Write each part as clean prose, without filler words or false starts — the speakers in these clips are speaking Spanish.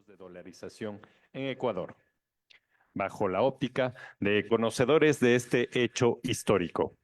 de dolarización en Ecuador, bajo la óptica de conocedores de este hecho histórico.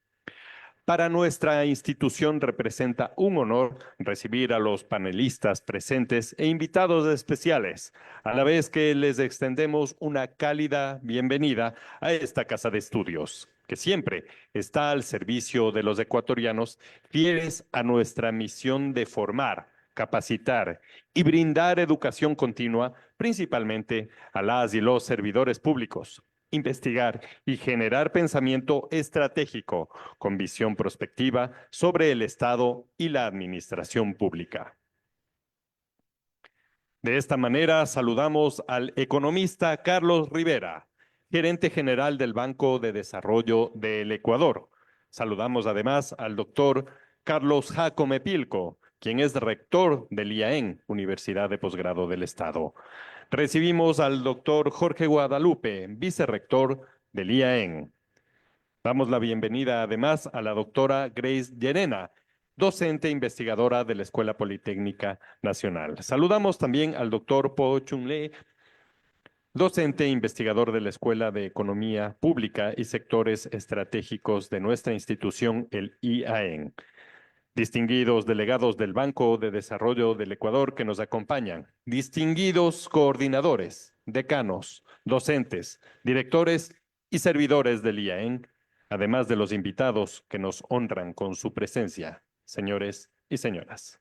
Para nuestra institución representa un honor recibir a los panelistas presentes e invitados especiales, a la vez que les extendemos una cálida bienvenida a esta casa de estudios, que siempre está al servicio de los ecuatorianos, fieles a nuestra misión de formar, capacitar y brindar educación continua, principalmente a las y los servidores públicos, investigar y generar pensamiento estratégico con visión prospectiva sobre el Estado y la administración pública. De esta manera, saludamos al economista Carlos Rivera, gerente general del Banco de Desarrollo del Ecuador. Saludamos además al doctor Carlos Jacome Pilco, quien es rector del IAEN, Universidad de Posgrado del Estado. Recibimos al doctor Jorge Guadalupe, vicerrector del IAEN. Damos la bienvenida además a la doctora Grace Llerena, docente e investigadora de la Escuela Politécnica Nacional. Saludamos también al doctor Po Chung Le, docente e investigador de la Escuela de Economía Pública y Sectores Estratégicos de nuestra institución, el IAEN. Distinguidos delegados del Banco de Desarrollo del Ecuador que nos acompañan, distinguidos coordinadores, decanos, docentes, directores y servidores del IAEN, además de los invitados que nos honran con su presencia, señores y señoras.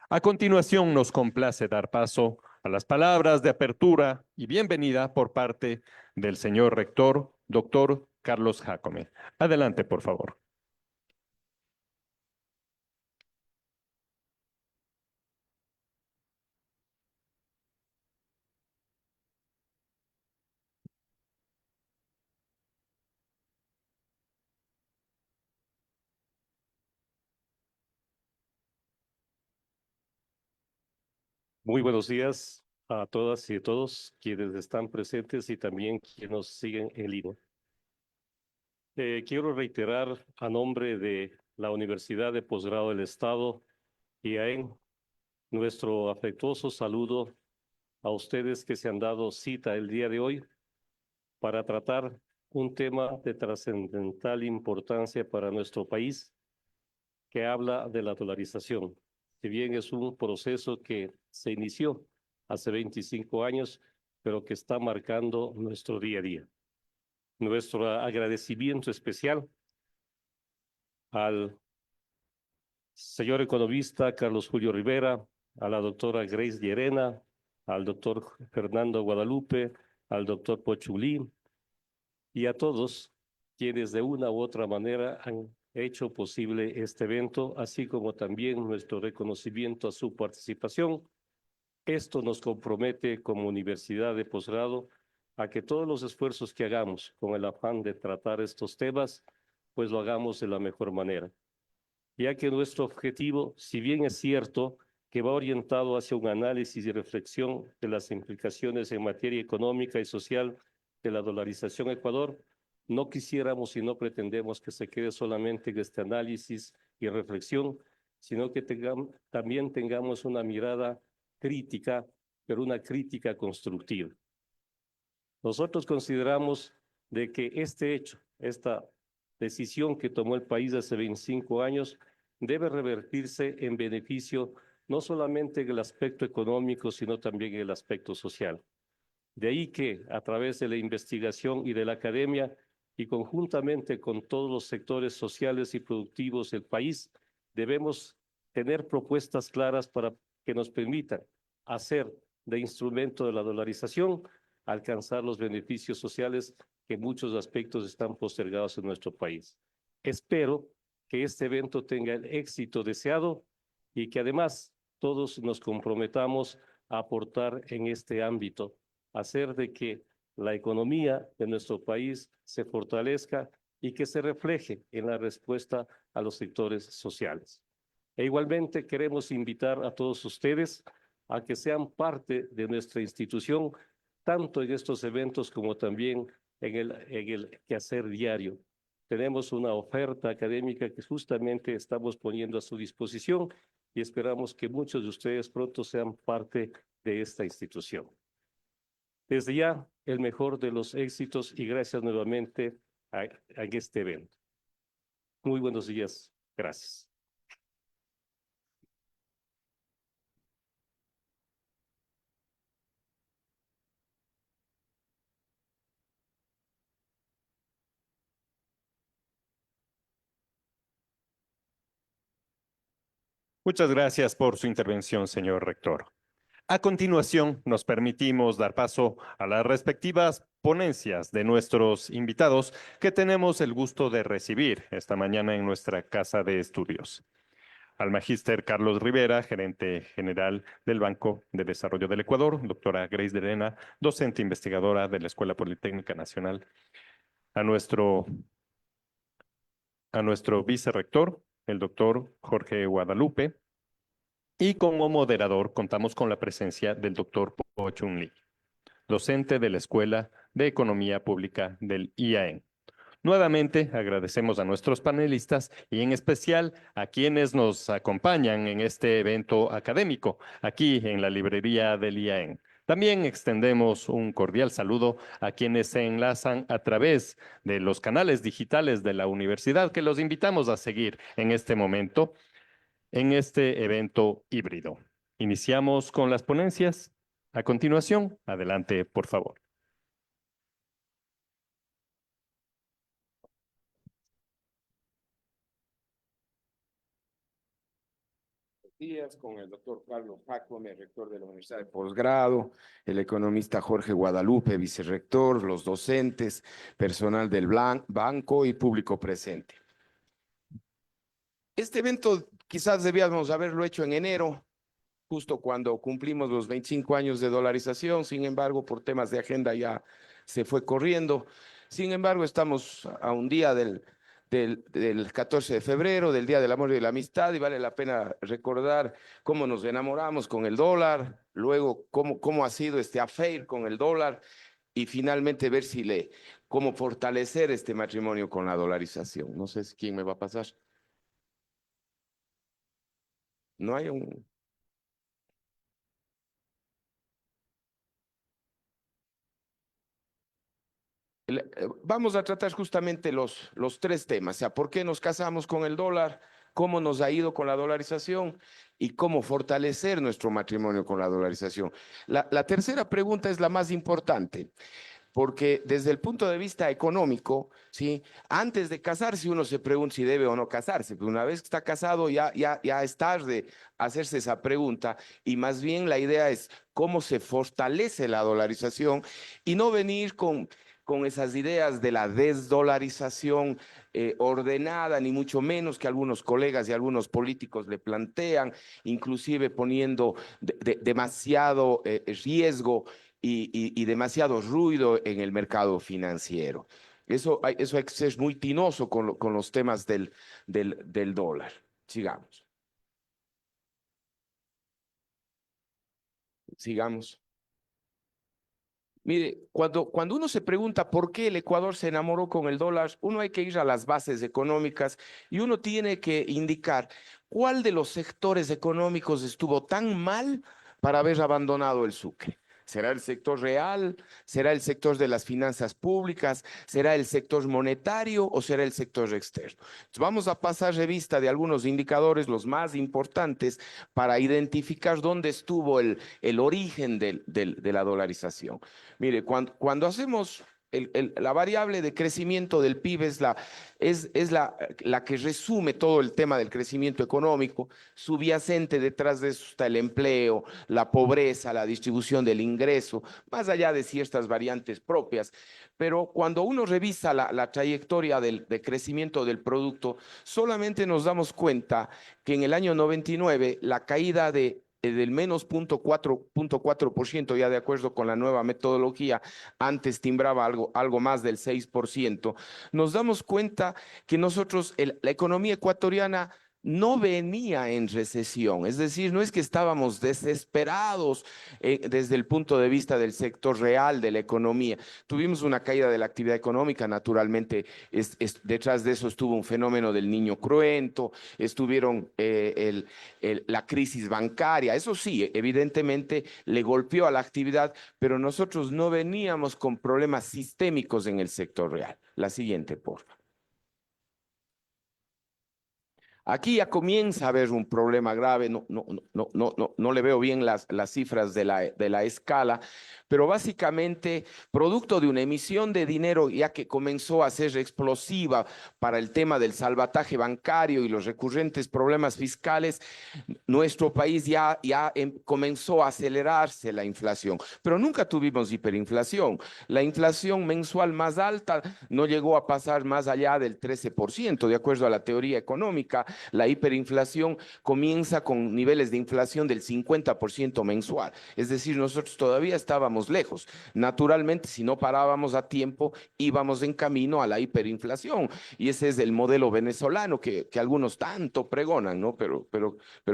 A continuación, nos complace dar paso a las palabras de apertura y bienvenida por parte del señor rector, doctor Carlos Jacome. Adelante, por favor. Muy buenos días a todas y a todos quienes están presentes y también quienes nos siguen en línea. Quiero reiterar a nombre de la Universidad de Posgrado del Estado, IAEN, nuestro afectuoso saludo a ustedes que se han dado cita el día de hoy para tratar un tema de trascendental importancia para nuestro país, que habla de la dolarización. Si bien es un proceso que se inició hace 25 años, pero que está marcando nuestro día a día. Nuestro agradecimiento especial al señor economista Carlos Julio Rivera, a la doctora Grace Llerena, al doctor Fernando Guadalupe, al doctor Pochulí y a todos quienes de una u otra manera han hecho posible este evento, así como también nuestro reconocimiento a su participación. Esto nos compromete como universidad de posgrado a que todos los esfuerzos que hagamos con el afán de tratar estos temas, pues lo hagamos de la mejor manera. Ya que nuestro objetivo, si bien es cierto que va orientado hacia un análisis y reflexión de las implicaciones en materia económica y social de la dolarización en Ecuador, no quisiéramos y no pretendemos que se quede solamente en este análisis y reflexión, sino que también tengamos una mirada crítica, pero una crítica constructiva. Nosotros consideramos de que este hecho, esta decisión que tomó el país hace 25 años, debe revertirse en beneficio no solamente en el aspecto económico, sino también en el aspecto social. De ahí que, a través de la investigación y de la academia, y conjuntamente con todos los sectores sociales y productivos del país, debemos tener propuestas claras para que nos permitan hacer de instrumento de la dolarización, alcanzar los beneficios sociales que en muchos aspectos están postergados en nuestro país. Espero que este evento tenga el éxito deseado y que además todos nos comprometamos a aportar en este ámbito, hacer de que la economía de nuestro país se fortalezca y que se refleje en la respuesta a los sectores sociales. E igualmente queremos invitar a todos ustedes a que sean parte de nuestra institución, tanto en estos eventos como también en el quehacer diario. Tenemos una oferta académica que justamente estamos poniendo a su disposición y esperamos que muchos de ustedes pronto sean parte de esta institución. Desde ya, el mejor de los éxitos y gracias nuevamente a este evento. Muy buenos días. Gracias. Muchas gracias por su intervención, señor rector. A continuación, nos permitimos dar paso a las respectivas ponencias de nuestros invitados que tenemos el gusto de recibir esta mañana en nuestra casa de estudios. Al magíster Carlos Rivera, gerente general del Banco de Desarrollo del Ecuador, doctora Grace Llerena, docente investigadora de la Escuela Politécnica Nacional, a nuestro vicerrector, el doctor Jorge Guadalupe, y como moderador contamos con la presencia del doctor Po Chun Lee, docente de la Escuela de Economía Pública del IAEN. Nuevamente agradecemos a nuestros panelistas y en especial a quienes nos acompañan en este evento académico aquí en la librería del IAEN. También extendemos un cordial saludo a quienes se enlazan a través de los canales digitales de la universidad que los invitamos a seguir en este momento en este evento híbrido. Iniciamos con las ponencias. A continuación, adelante, por favor. Días con el doctor Carlos Jacome, rector de la Universidad de Posgrado, el economista Jorge Guadalupe, vicerrector, los docentes, personal del banco y público presente. Este evento quizás debíamos haberlo hecho en enero, justo cuando cumplimos los 25 años de dolarización, sin embargo, por temas de agenda ya se fue corriendo. Sin embargo, estamos a un día del 14 de febrero, del Día del Amor y de la Amistad, y vale la pena recordar cómo nos enamoramos con el dólar, luego cómo ha sido este affair con el dólar, y finalmente ver cómo fortalecer este matrimonio con la dolarización. No sé quién me va a pasar. No hay un... Vamos a tratar justamente los tres temas, o sea, por qué nos casamos con el dólar, cómo nos ha ido con la dolarización y cómo fortalecer nuestro matrimonio con la dolarización. La tercera pregunta es la más importante, porque desde el punto de vista económico, ¿sí? Antes de casarse uno se pregunta si debe o no casarse, pero una vez que está casado ya es tarde hacerse esa pregunta y más bien la idea es cómo se fortalece la dolarización y no venir con esas ideas de la desdolarización ordenada, ni mucho menos que algunos colegas y algunos políticos le plantean, inclusive poniendo demasiado riesgo y demasiado ruido en el mercado financiero. Eso hay que ser muy tinoso con los temas del dólar. Sigamos. Sigamos. Mire, cuando uno se pregunta por qué el Ecuador se enamoró con el dólar, uno hay que ir a las bases económicas y uno tiene que indicar cuál de los sectores económicos estuvo tan mal para haber abandonado el Sucre. ¿Será el sector real? ¿Será el sector de las finanzas públicas? ¿Será el sector monetario o será el sector externo? Entonces vamos a pasar revista de algunos indicadores, los más importantes, para identificar dónde estuvo el origen de la dolarización. Mire, cuando hacemos la variable de crecimiento del PIB es la que resume todo el tema del crecimiento económico. Subyacente detrás de eso está el empleo, la pobreza, la distribución del ingreso, más allá de ciertas variantes propias. Pero cuando uno revisa la trayectoria de crecimiento del producto, solamente nos damos cuenta que en el año 99 la caída del menos 0.4%, ya de acuerdo con la nueva metodología, antes timbraba algo más del 6%, nos damos cuenta que nosotros, la economía ecuatoriana no venía en recesión, es decir, no es que estábamos desesperados desde el punto de vista del sector real de la economía. Tuvimos una caída de la actividad económica, naturalmente, detrás de eso estuvo un fenómeno del niño cruento, estuvieron la crisis bancaria, eso sí, evidentemente le golpeó a la actividad, pero nosotros no veníamos con problemas sistémicos en el sector real. La siguiente, por favor. Aquí ya comienza a haber un problema grave, no le veo bien las cifras de la escala, pero básicamente producto de una emisión de dinero ya que comenzó a ser explosiva para el tema del salvataje bancario y los recurrentes problemas fiscales, nuestro país ya comenzó a acelerarse la inflación, pero nunca tuvimos hiperinflación. La inflación mensual más alta no llegó a pasar más allá del 13%, de acuerdo a la teoría económica. La hiperinflación comienza con niveles de inflación del 50% mensual. Es decir, nosotros todavía estábamos lejos. Naturalmente, si no parábamos a tiempo, íbamos en camino a la hiperinflación. Y ese es el modelo venezolano que algunos tanto pregonan, ¿no? Pero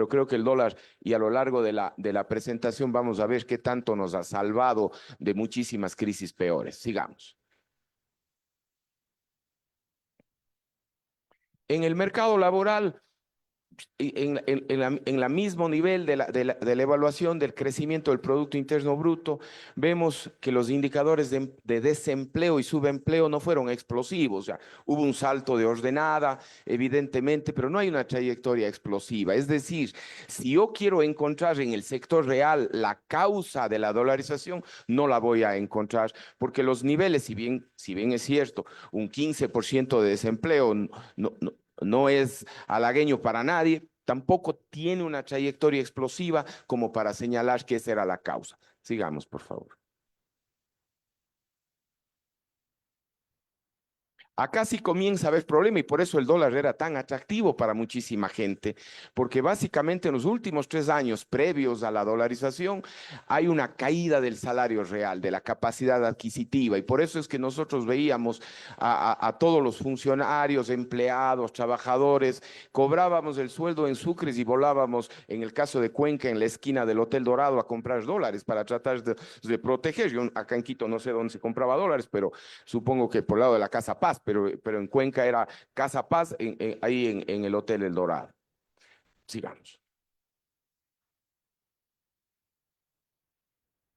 creo que el dólar, y a lo largo de la presentación vamos a ver qué tanto nos ha salvado de muchísimas crisis peores. Sigamos. En el mercado laboral, en la mismo nivel de la evaluación del crecimiento del Producto Interno Bruto, vemos que los indicadores de desempleo y subempleo no fueron explosivos. O sea, hubo un salto de ordenada, evidentemente, pero no hay una trayectoria explosiva. Es decir, si yo quiero encontrar en el sector real la causa de la dolarización, no la voy a encontrar, porque los niveles, si bien es cierto, un 15% de desempleo no es halagueño para nadie, tampoco tiene una trayectoria explosiva como para señalar que esa era la causa. Sigamos, por favor. Acá sí comienza a haber problema y por eso el dólar era tan atractivo para muchísima gente, porque básicamente en los últimos 3 años previos a la dolarización hay una caída del salario real, de la capacidad adquisitiva, y por eso es que nosotros veíamos a todos los funcionarios, empleados, trabajadores, cobrábamos el sueldo en sucres y volábamos, en el caso de Cuenca, en la esquina del Hotel Dorado a comprar dólares para tratar de proteger. Yo acá en Quito no sé dónde se compraba dólares, pero supongo que por el lado de la Casa Paz, pero en Cuenca era Casa Paz, ahí en el Hotel El Dorado. Sigamos.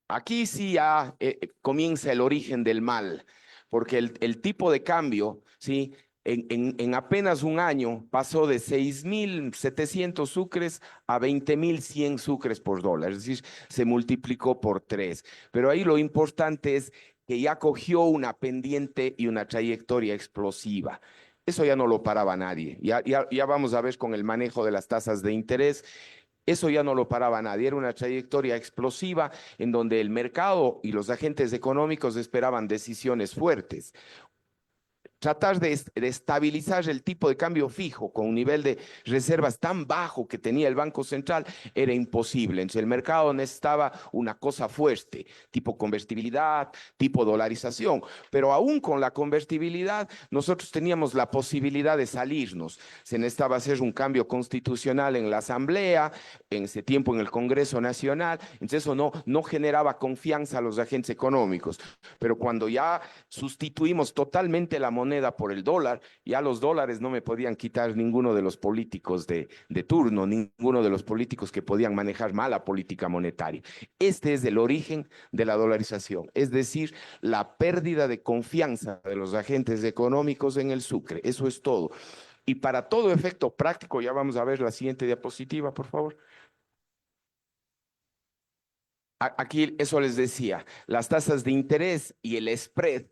Aquí sí ya comienza el origen del mal, porque el tipo de cambio, ¿sí? En apenas un año pasó de 6.700 sucres a 20.100 sucres por dólar, es decir, se multiplicó por 3. Pero ahí lo importante es que ya cogió una pendiente y una trayectoria explosiva. Eso ya no lo paraba nadie. Ya vamos a ver con el manejo de las tasas de interés. Eso ya no lo paraba nadie, era una trayectoria explosiva en donde el mercado y los agentes económicos esperaban decisiones fuertes. Tratar de estabilizar el tipo de cambio fijo con un nivel de reservas tan bajo que tenía el Banco Central era imposible. Entonces el mercado necesitaba una cosa fuerte, tipo convertibilidad, tipo dolarización. Pero aún con la convertibilidad, nosotros teníamos la posibilidad de salirnos. Se necesitaba hacer un cambio constitucional en la Asamblea, en ese tiempo en el Congreso Nacional. Entonces eso no generaba confianza a los agentes económicos. Pero cuando ya sustituimos totalmente la moneda por el dólar, ya los dólares no me podían quitar ninguno de los políticos de turno, ninguno de los políticos que podían manejar mala política monetaria. Este es el origen de la dolarización, es decir, la pérdida de confianza de los agentes económicos en el sucre. Eso es todo. Y para todo efecto práctico, ya vamos a ver la siguiente diapositiva, por favor. Aquí eso les decía, las tasas de interés y el spread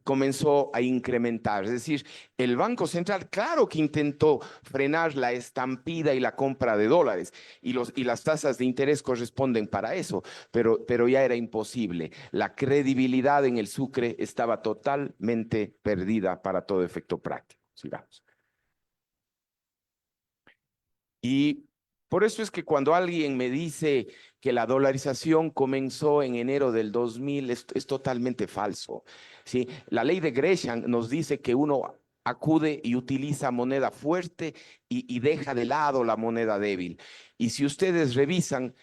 comenzó a incrementar. Es decir, el Banco Central, claro que intentó frenar la estampida y la compra de dólares, y las tasas de interés corresponden para eso, pero ya era imposible. La credibilidad en el sucre estaba totalmente perdida para todo efecto práctico. Sigamos. Y por eso es que cuando alguien me dice que la dolarización comenzó en enero del 2000, es totalmente falso. ¿Sí? La ley de Gresham nos dice que uno acude y utiliza moneda fuerte y deja de lado la moneda débil. Y si ustedes revisan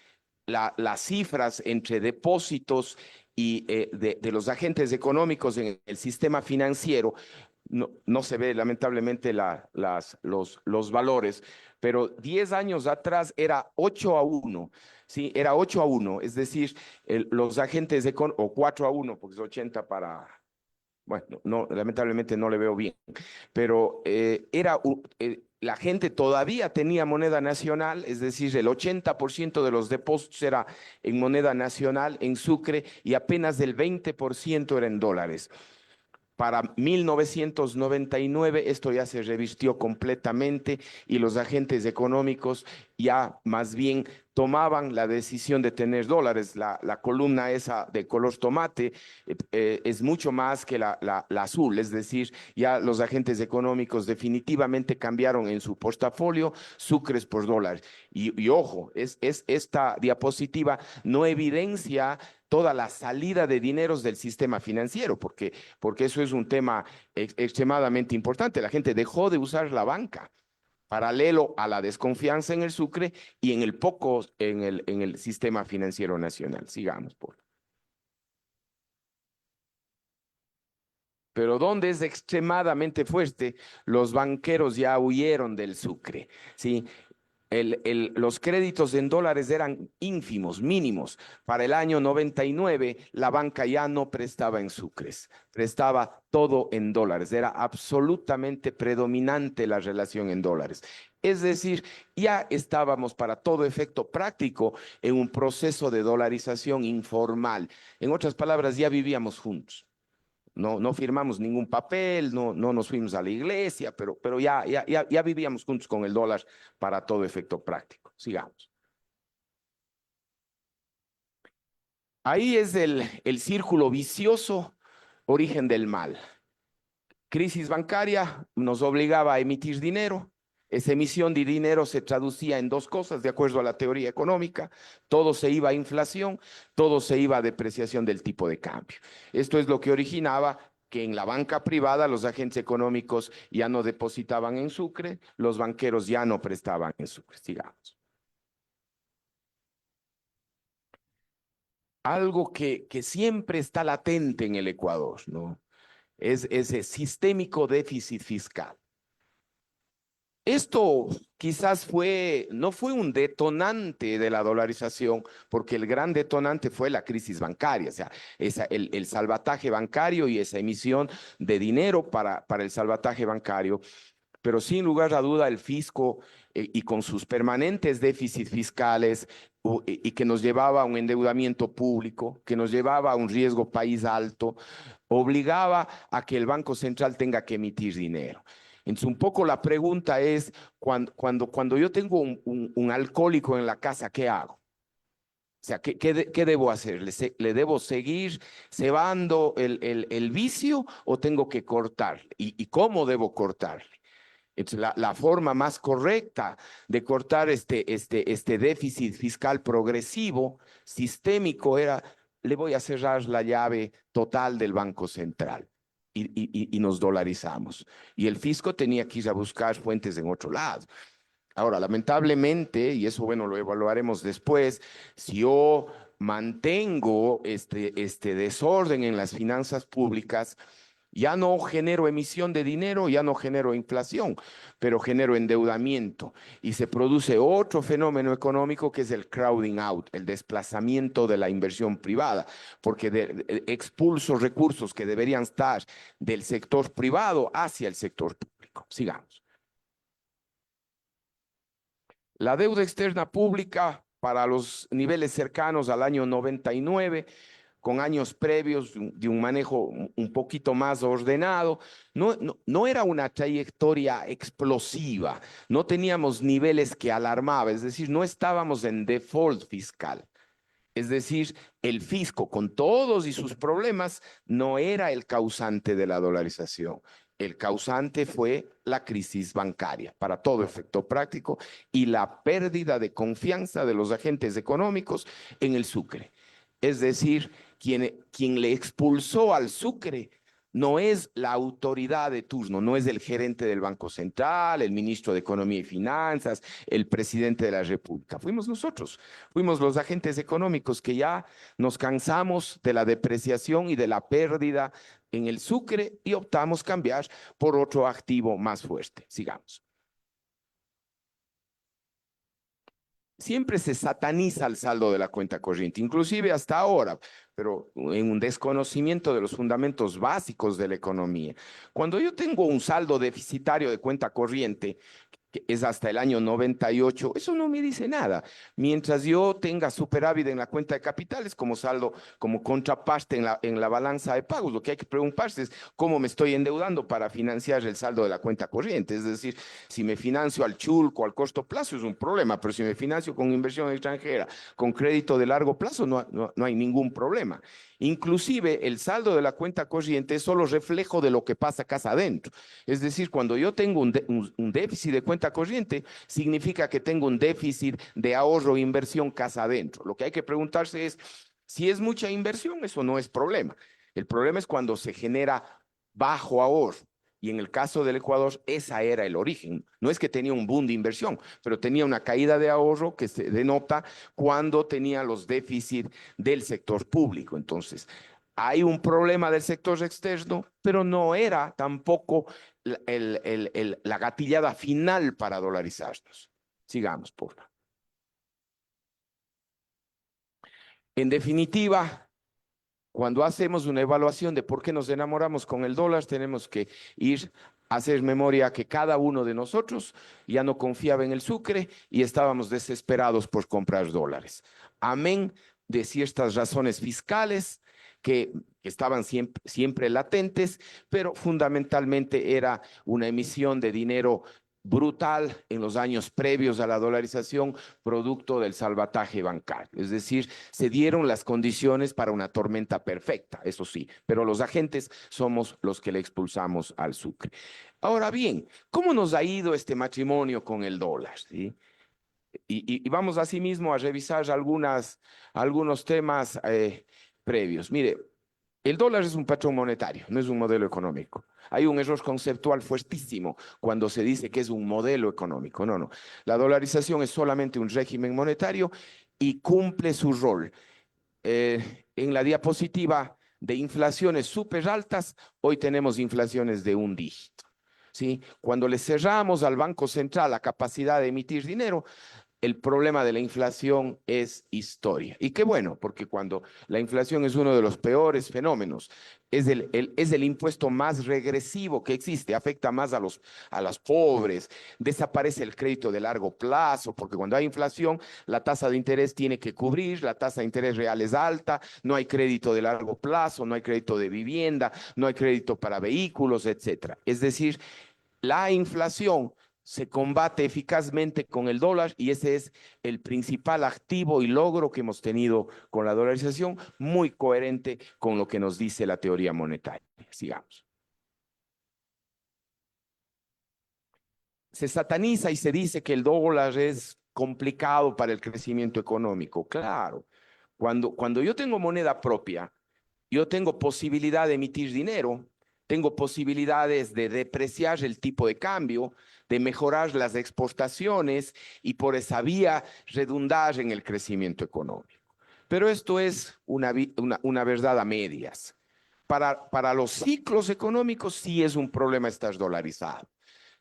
las cifras entre depósitos y de los agentes económicos en el sistema financiero, no se ve lamentablemente los valores, pero 10 años atrás era 8-1, ¿sí? Era 8-1, es decir, los agentes o 4-1, porque es 80 para... Bueno, lamentablemente no le veo bien, pero la gente todavía tenía moneda nacional, es decir, el 80% de los depósitos era en moneda nacional, en Sucre, y apenas el 20% era en dólares. Para 1999 esto ya se revirtió completamente y los agentes económicos ya más bien tomaban la decisión de tener dólares. La columna esa de color tomate es mucho más que la azul, es decir, ya los agentes económicos definitivamente cambiaron en su portafolio sucres por dólares. Y ojo, esta diapositiva no evidencia toda la salida de dineros del sistema financiero, porque eso es un tema extremadamente importante. La gente dejó de usar la banca, paralelo a la desconfianza en el Sucre y en el sistema financiero nacional. Sigamos, por favor. Pero donde es extremadamente fuerte, los banqueros ya huyeron del Sucre, ¿sí? Los créditos en dólares eran ínfimos, mínimos. Para el año 99, la banca ya no prestaba en sucres, prestaba todo en dólares. Era absolutamente predominante la relación en dólares. Es decir, ya estábamos para todo efecto práctico en un proceso de dolarización informal. En otras palabras, ya vivíamos juntos. No firmamos ningún papel, no nos fuimos a la iglesia, pero ya vivíamos juntos con el dólar para todo efecto práctico. Sigamos. Ahí es el círculo vicioso, origen del mal. Crisis bancaria nos obligaba a emitir dinero. Esa emisión de dinero se traducía en dos cosas, de acuerdo a la teoría económica. Todo se iba a inflación, todo se iba a depreciación del tipo de cambio. Esto es lo que originaba que en la banca privada los agentes económicos ya no depositaban en sucre, los banqueros ya no prestaban en sucre. Sigamos. Algo que siempre está latente en el Ecuador, ¿no? Es ese sistémico déficit fiscal. Esto quizás no fue un detonante de la dolarización, porque el gran detonante fue la crisis bancaria, o sea, el salvataje bancario y esa emisión de dinero para el salvataje bancario. Pero sin lugar a duda el fisco y con sus permanentes déficits fiscales y que nos llevaba a un endeudamiento público, que nos llevaba a un riesgo país alto, obligaba a que el Banco Central tenga que emitir dinero. Entonces, un poco la pregunta es, cuando yo tengo un alcohólico en la casa, ¿qué hago? O sea, ¿qué debo hacer? ¿Le debo seguir cebando el vicio o tengo que cortarle? ¿Y cómo debo cortarle? Entonces, la forma más correcta de cortar este déficit fiscal progresivo, sistémico, era, le voy a cerrar la llave total del Banco Central. Y nos dolarizamos. Y el fisco tenía que ir a buscar fuentes en otro lado. Ahora, lamentablemente, y eso, bueno, lo evaluaremos después, si yo mantengo este desorden en las finanzas públicas, ya no genero emisión de dinero, ya no genero inflación, pero genero endeudamiento y se produce otro fenómeno económico que es el crowding out, el desplazamiento de la inversión privada, porque expulso recursos que deberían estar del sector privado hacia el sector público. Sigamos. La deuda externa pública para los niveles cercanos al año 99, con años previos de un manejo un poquito más ordenado, no era una trayectoria explosiva, no teníamos niveles que alarmaban, es decir, no estábamos en default fiscal. Es decir, el fisco, con todos y sus problemas, no era el causante de la dolarización. El causante fue la crisis bancaria, para todo efecto práctico, y la pérdida de confianza de los agentes económicos en el sucre. Es decir, quien le expulsó al sucre no es la autoridad de turno, no es el gerente del Banco Central, el ministro de Economía y Finanzas, el presidente de la República. Fuimos nosotros, fuimos los agentes económicos que ya nos cansamos de la depreciación y de la pérdida en el sucre y optamos cambiar por otro activo más fuerte. Sigamos. Siempre se sataniza el saldo de la cuenta corriente, inclusive hasta ahora, pero en un desconocimiento de los fundamentos básicos de la economía. Cuando yo tengo un saldo deficitario de cuenta corriente, que es hasta el año 98, eso no me dice nada. Mientras yo tenga superávit en la cuenta de capitales como saldo, como contraparte en la balanza de pagos, lo que hay que preguntarse es cómo me estoy endeudando para financiar el saldo de la cuenta corriente. Es decir, si me financio al chulco, al corto plazo, es un problema, pero si me financio con inversión extranjera, con crédito de largo plazo, no hay ningún problema. Inclusive el saldo de la cuenta corriente es solo reflejo de lo que pasa casa adentro. Es decir, cuando yo tengo un déficit de cuenta corriente, significa que tengo un déficit de ahorro e inversión casa adentro. Lo que hay que preguntarse es, si es mucha inversión, eso no es problema. El problema es cuando se genera bajo ahorro. Y en el caso del Ecuador, esa era el origen. No es que tenía un boom de inversión, pero tenía una caída de ahorro que se denota cuando tenía los déficits del sector público. Entonces, hay un problema del sector externo, pero no era tampoco la gatillada final para dolarizarnos. Sigamos, por favor. En definitiva, cuando hacemos una evaluación de por qué nos enamoramos con el dólar, tenemos que ir a hacer memoria que cada uno de nosotros ya no confiaba en el sucre y estábamos desesperados por comprar dólares. Amén de ciertas razones fiscales que estaban siempre latentes, pero fundamentalmente era una emisión de dinero brutal en los años previos a la dolarización, producto del salvataje bancario. Es decir, se dieron las condiciones para una tormenta perfecta, eso sí, pero los agentes somos los que le expulsamos al sucre. Ahora bien, ¿cómo nos ha ido este matrimonio con el dólar? ¿Sí? Y vamos asimismo a revisar algunos temas previos. Mire, el dólar es un patrón monetario, no es un modelo económico. Hay un error conceptual fuertísimo cuando se dice que es un modelo económico. No. La dolarización es solamente un régimen monetario y cumple su rol. En la diapositiva de inflaciones súper altas, hoy tenemos inflaciones de un dígito. ¿Sí? Cuando le cerramos al Banco Central la capacidad de emitir dinero, el problema de la inflación es historia. Y qué bueno, porque cuando la inflación es uno de los peores fenómenos, es el impuesto más regresivo que existe, afecta más a los pobres, desaparece el crédito de largo plazo, porque cuando hay inflación, la tasa de interés tiene que cubrir, la tasa de interés real es alta, no hay crédito de largo plazo, no hay crédito de vivienda, no hay crédito para vehículos, etcétera. Es decir, la inflación se combate eficazmente con el dólar y ese es el principal activo y logro que hemos tenido con la dolarización, muy coherente con lo que nos dice la teoría monetaria. Sigamos. Se sataniza y se dice que el dólar es complicado para el crecimiento económico. Claro, cuando yo tengo moneda propia, yo tengo posibilidad de emitir dinero, tengo posibilidades de depreciar el tipo de cambio, de mejorar las exportaciones y por esa vía redundar en el crecimiento económico. Pero esto es una verdad a medias. Para los ciclos económicos sí es un problema estar dolarizado.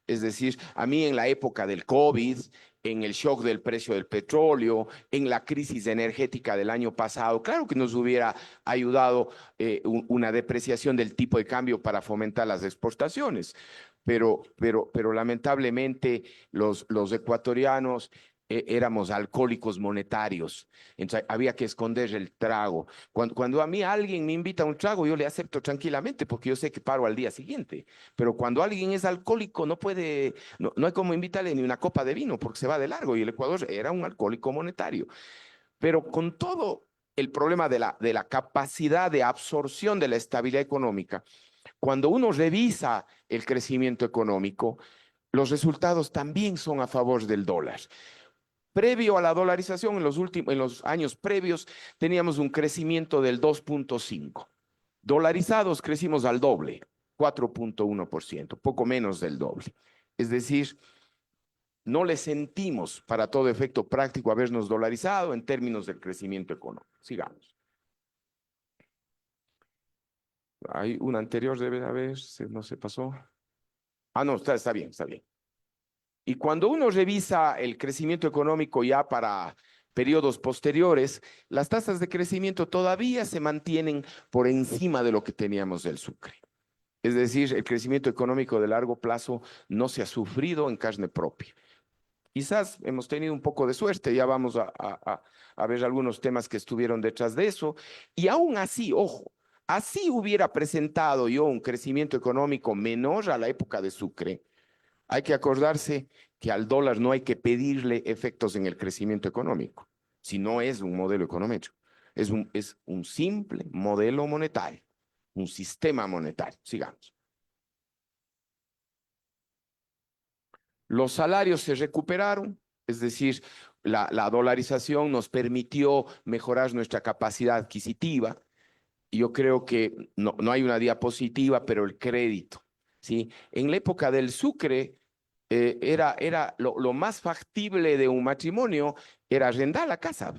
Es decir, a mí en la época del COVID, en el shock del precio del petróleo, en la crisis energética del año pasado, claro que nos hubiera ayudado una depreciación del tipo de cambio para fomentar las exportaciones, pero lamentablemente los ecuatorianos éramos alcohólicos monetarios, entonces había que esconder el trago. Cuando a mí alguien me invita a un trago, yo le acepto tranquilamente porque yo sé que paro al día siguiente, pero cuando alguien es alcohólico no hay como invitarle ni una copa de vino porque se va de largo y el Ecuador era un alcohólico monetario. Pero con todo el problema de la capacidad de absorción de la estabilidad económica, cuando uno revisa el crecimiento económico, los resultados también son a favor del dólar. Previo a la dolarización, en los años previos, teníamos un crecimiento del 2.5. Dolarizados crecimos al doble, 4.1%, poco menos del doble. Es decir, no le sentimos para todo efecto práctico habernos dolarizado en términos del crecimiento económico. Sigamos. Hay una anterior, debe haber, no se pasó. Ah, no, está bien, está bien. Y cuando uno revisa el crecimiento económico ya para periodos posteriores, las tasas de crecimiento todavía se mantienen por encima de lo que teníamos del Sucre. Es decir, el crecimiento económico de largo plazo no se ha sufrido en carne propia. Quizás hemos tenido un poco de suerte, ya vamos a ver algunos temas que estuvieron detrás de eso. Y aún así, ojo, así hubiera presentado yo un crecimiento económico menor a la época de Sucre. Hay que acordarse que al dólar no hay que pedirle efectos en el crecimiento económico, si no es un modelo económico. Es un simple modelo monetario, un sistema monetario. Sigamos. Los salarios se recuperaron, es decir, la dolarización nos permitió mejorar nuestra capacidad adquisitiva. Yo creo que no hay una diapositiva, pero el crédito, ¿sí? En la época del Sucre, era lo más factible de un matrimonio era arrendar la casa,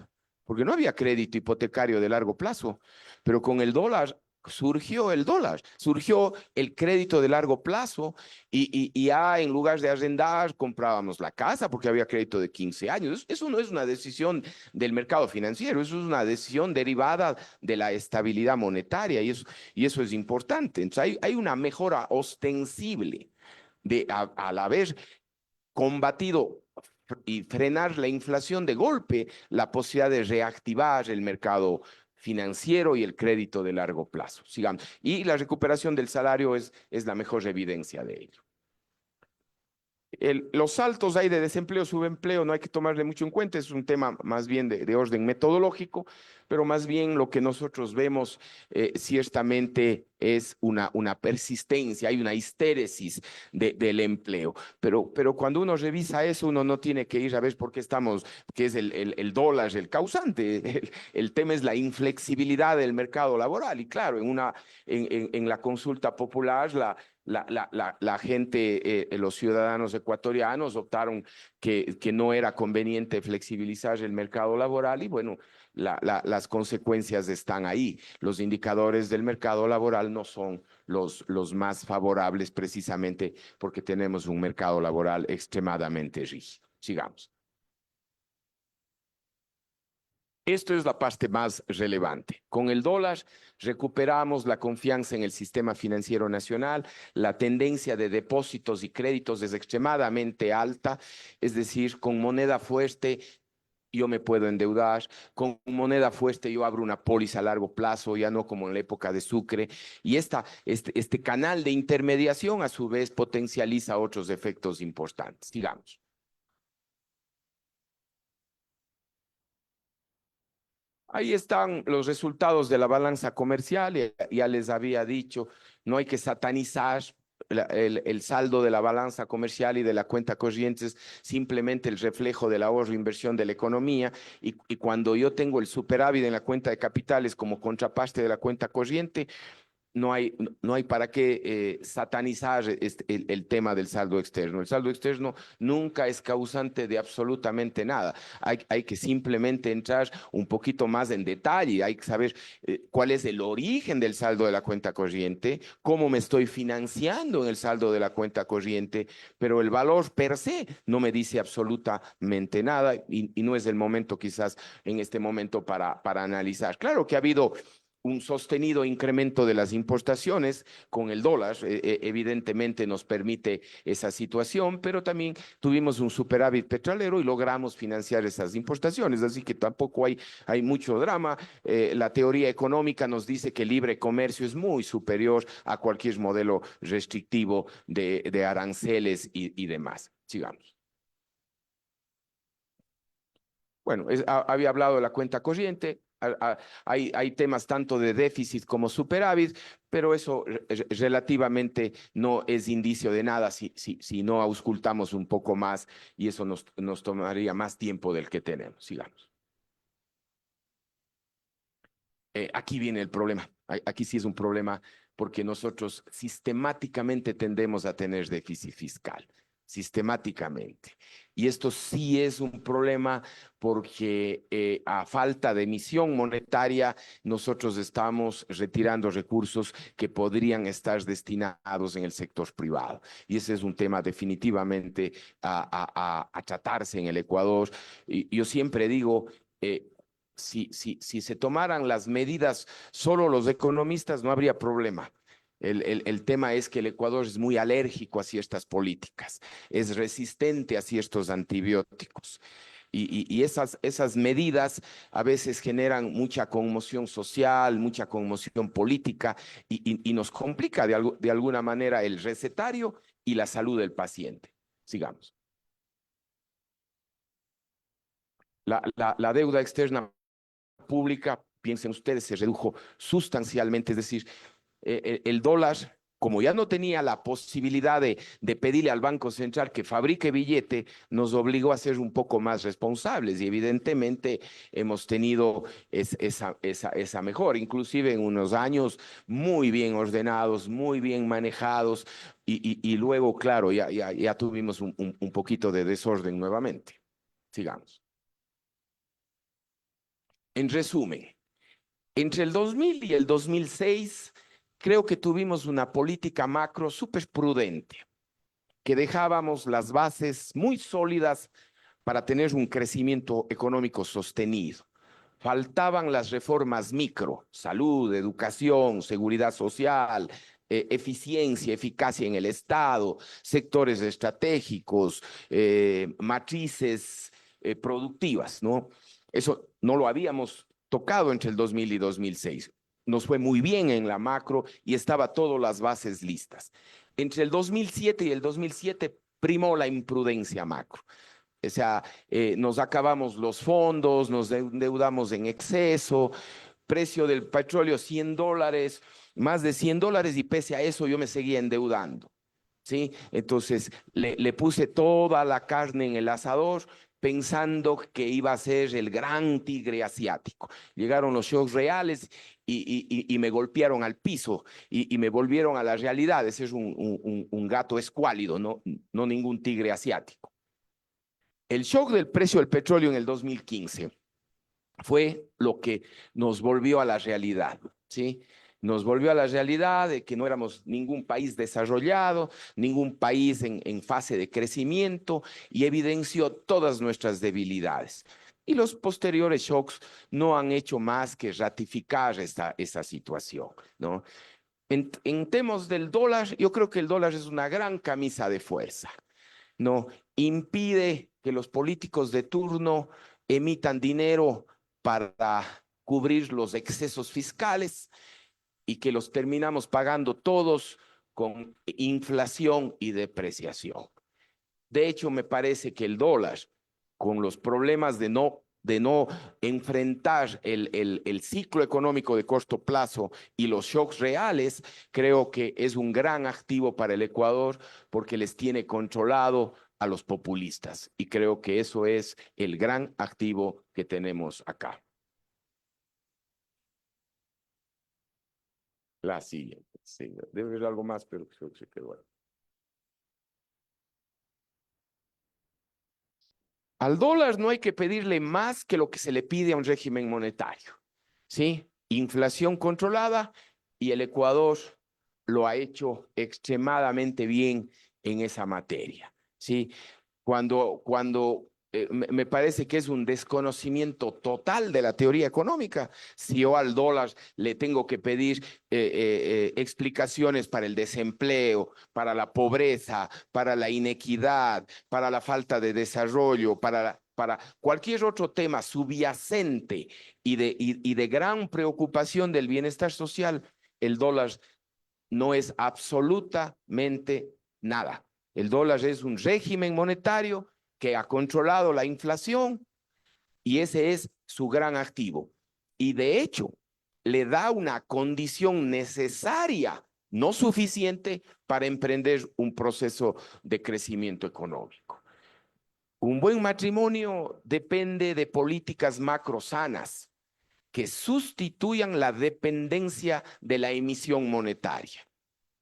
porque no había crédito hipotecario de largo plazo, pero con el dólar surgió el crédito de largo plazo y ya en lugar de arrendar comprábamos la casa porque había crédito de 15 años. Eso no es una decisión del mercado financiero, eso es una decisión derivada de la estabilidad monetaria y eso es importante. Entonces hay una mejora ostensible al haber combatido y frenar la inflación de golpe, la posibilidad de reactivar el mercado financiero y el crédito de largo plazo. Sigamos. Y la recuperación del salario es la mejor evidencia de ello. Los saltos ahí de desempleo, subempleo, no hay que tomarle mucho en cuenta, es un tema más bien de orden metodológico, pero más bien lo que nosotros vemos ciertamente es una persistencia, hay una histéresis del empleo. Pero cuando uno revisa eso, uno no tiene que ir a ver por qué estamos, que es el dólar el causante. El tema es la inflexibilidad del mercado laboral. Y claro, en la consulta popular, la gente, los ciudadanos ecuatorianos optaron que no era conveniente flexibilizar el mercado laboral y bueno, las consecuencias están ahí. Los indicadores del mercado laboral no son los más favorables precisamente porque tenemos un mercado laboral extremadamente rígido. Sigamos. Esto es la parte más relevante. Con el dólar recuperamos la confianza en el sistema financiero nacional, la tendencia de depósitos y créditos es extremadamente alta, es decir, con moneda fuerte yo me puedo endeudar, con moneda fuerte yo abro una póliza a largo plazo, ya no como en la época de Sucre, y este canal de intermediación a su vez potencializa otros efectos importantes. Digamos. Ahí están los resultados de la balanza comercial, ya les había dicho, no hay que satanizar el saldo de la balanza comercial y de la cuenta corriente, es simplemente el reflejo del ahorro e inversión de la economía, y cuando yo tengo el superávit en la cuenta de capitales como contraparte de la cuenta corriente, no hay para qué satanizar el tema del saldo externo. El saldo externo nunca es causante de absolutamente nada. Hay que simplemente entrar un poquito más en detalle. Hay que saber cuál es el origen del saldo de la cuenta corriente, cómo me estoy financiando en el saldo de la cuenta corriente, pero el valor per se no me dice absolutamente nada y no es el momento quizás en este momento para analizar. Claro que ha habido un sostenido incremento de las importaciones con el dólar, evidentemente nos permite esa situación, pero también tuvimos un superávit petrolero y logramos financiar esas importaciones, así que tampoco hay mucho drama. La teoría económica nos dice que el libre comercio es muy superior a cualquier modelo restrictivo de aranceles y demás. Sigamos. Bueno, había hablado de la cuenta corriente. Hay temas tanto de déficit como superávit, pero eso relativamente no es indicio de nada si no auscultamos un poco más y eso nos tomaría más tiempo del que tenemos. Sigamos. Aquí viene el problema. Aquí sí es un problema porque nosotros sistemáticamente tendemos a tener déficit fiscal, sistemáticamente. Y esto sí es un problema porque a falta de emisión monetaria, nosotros estamos retirando recursos que podrían estar destinados en el sector privado. Y ese es un tema definitivamente a tratarse en el Ecuador. Y yo siempre digo, si se tomaran las medidas solo los economistas, no habría problema. El tema es que el Ecuador es muy alérgico a ciertas políticas, es resistente a ciertos antibióticos. Y esas medidas a veces generan mucha conmoción social, mucha conmoción política y nos complica de alguna manera el recetario y la salud del paciente. Sigamos. La deuda externa pública, piensen ustedes, se redujo sustancialmente, es decir, el dólar, como ya no tenía la posibilidad de pedirle al Banco Central que fabrique billete, nos obligó a ser un poco más responsables y evidentemente hemos tenido esa mejora, inclusive en unos años muy bien ordenados, muy bien manejados y luego, claro, ya tuvimos un poquito de desorden nuevamente. Sigamos. En resumen, entre el 2000 y el 2006, creo que tuvimos una política macro súper prudente, que dejábamos las bases muy sólidas para tener un crecimiento económico sostenido. Faltaban las reformas micro, salud, educación, seguridad social, eficiencia, eficacia en el Estado, sectores estratégicos, matrices productivas, ¿no? Eso no lo habíamos tocado entre el 2000 y 2006. Nos fue muy bien en la macro y estaba todas las bases listas. Entre el 2007 y el 2007 primó la imprudencia macro. O sea, nos acabamos los fondos, nos endeudamos en exceso, precio del petróleo $100, más de $100 y pese a eso yo me seguía endeudando. ¿Sí? Entonces le puse toda la carne en el asador pensando que iba a ser el gran tigre asiático. Llegaron los shocks reales y me golpearon al piso y me volvieron a la realidad. Ese es un gato escuálido, no ningún tigre asiático. El shock del precio del petróleo en el 2015 fue lo que nos volvió a la realidad, ¿sí? Nos volvió a la realidad de que no éramos ningún país desarrollado, ningún país en fase de crecimiento y evidenció todas nuestras debilidades. Y los posteriores shocks no han hecho más que ratificar esa situación, ¿no? En temas del dólar, yo creo que el dólar es una gran camisa de fuerza, ¿no? Impide que los políticos de turno emitan dinero para cubrir los excesos fiscales y que los terminamos pagando todos con inflación y depreciación. De hecho, me parece que el dólar, con los problemas de no enfrentar el ciclo económico de corto plazo y los shocks reales, creo que es un gran activo para el Ecuador porque les tiene controlado a los populistas. Y creo que eso es el gran activo que tenemos acá. La siguiente. Sí, debe haber algo más, pero creo que se quedó ahí. Al dólar no hay que pedirle más que lo que se le pide a un régimen monetario, ¿sí? Inflación controlada y el Ecuador lo ha hecho extremadamente bien en esa materia, ¿sí? Cuando me parece que es un desconocimiento total de la teoría económica. Si yo al dólar le tengo que pedir explicaciones para el desempleo, para la pobreza, para la inequidad, para la falta de desarrollo, para cualquier otro tema subyacente y de gran preocupación del bienestar social, el dólar no es absolutamente nada. El dólar es un régimen monetario que ha controlado la inflación y ese es su gran activo. Y de hecho, le da una condición necesaria, no suficiente, para emprender un proceso de crecimiento económico. Un buen matrimonio depende de políticas macro sanas que sustituyan la dependencia de la emisión monetaria.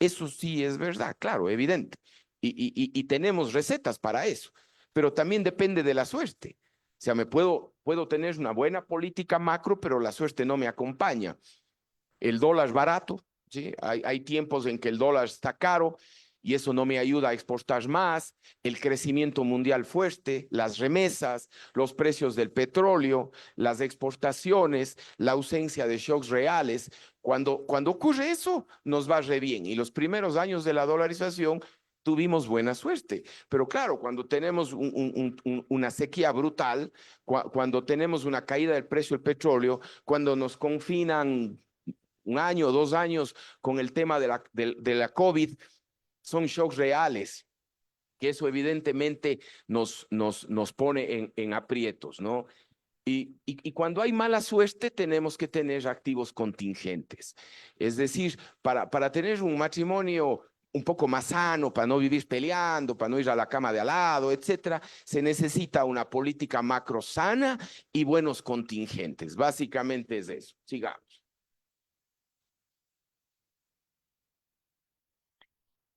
Eso sí es verdad, claro, evidente. Y tenemos recetas para eso, pero también depende de la suerte. O sea, puedo tener una buena política macro, pero la suerte no me acompaña. El dólar barato, ¿sí? Hay tiempos en que el dólar está caro y eso no me ayuda a exportar más, el crecimiento mundial fuerte, las remesas, los precios del petróleo, las exportaciones, la ausencia de shocks reales. Cuando ocurre eso, nos va re bien. Y los primeros años de la dolarización tuvimos buena suerte. Pero claro, cuando tenemos una sequía brutal, cuando tenemos una caída del precio del petróleo, cuando nos confinan 1 año, 2 años con el tema de la COVID, son shocks reales, que eso evidentemente nos pone en aprietos, ¿no? Y cuando hay mala suerte, tenemos que tener activos contingentes. Es decir, para tener un matrimonio un poco más sano, para no vivir peleando, para no ir a la cama de al lado, etcétera, se necesita una política macro sana y buenos contingentes. Básicamente es eso. Sigamos.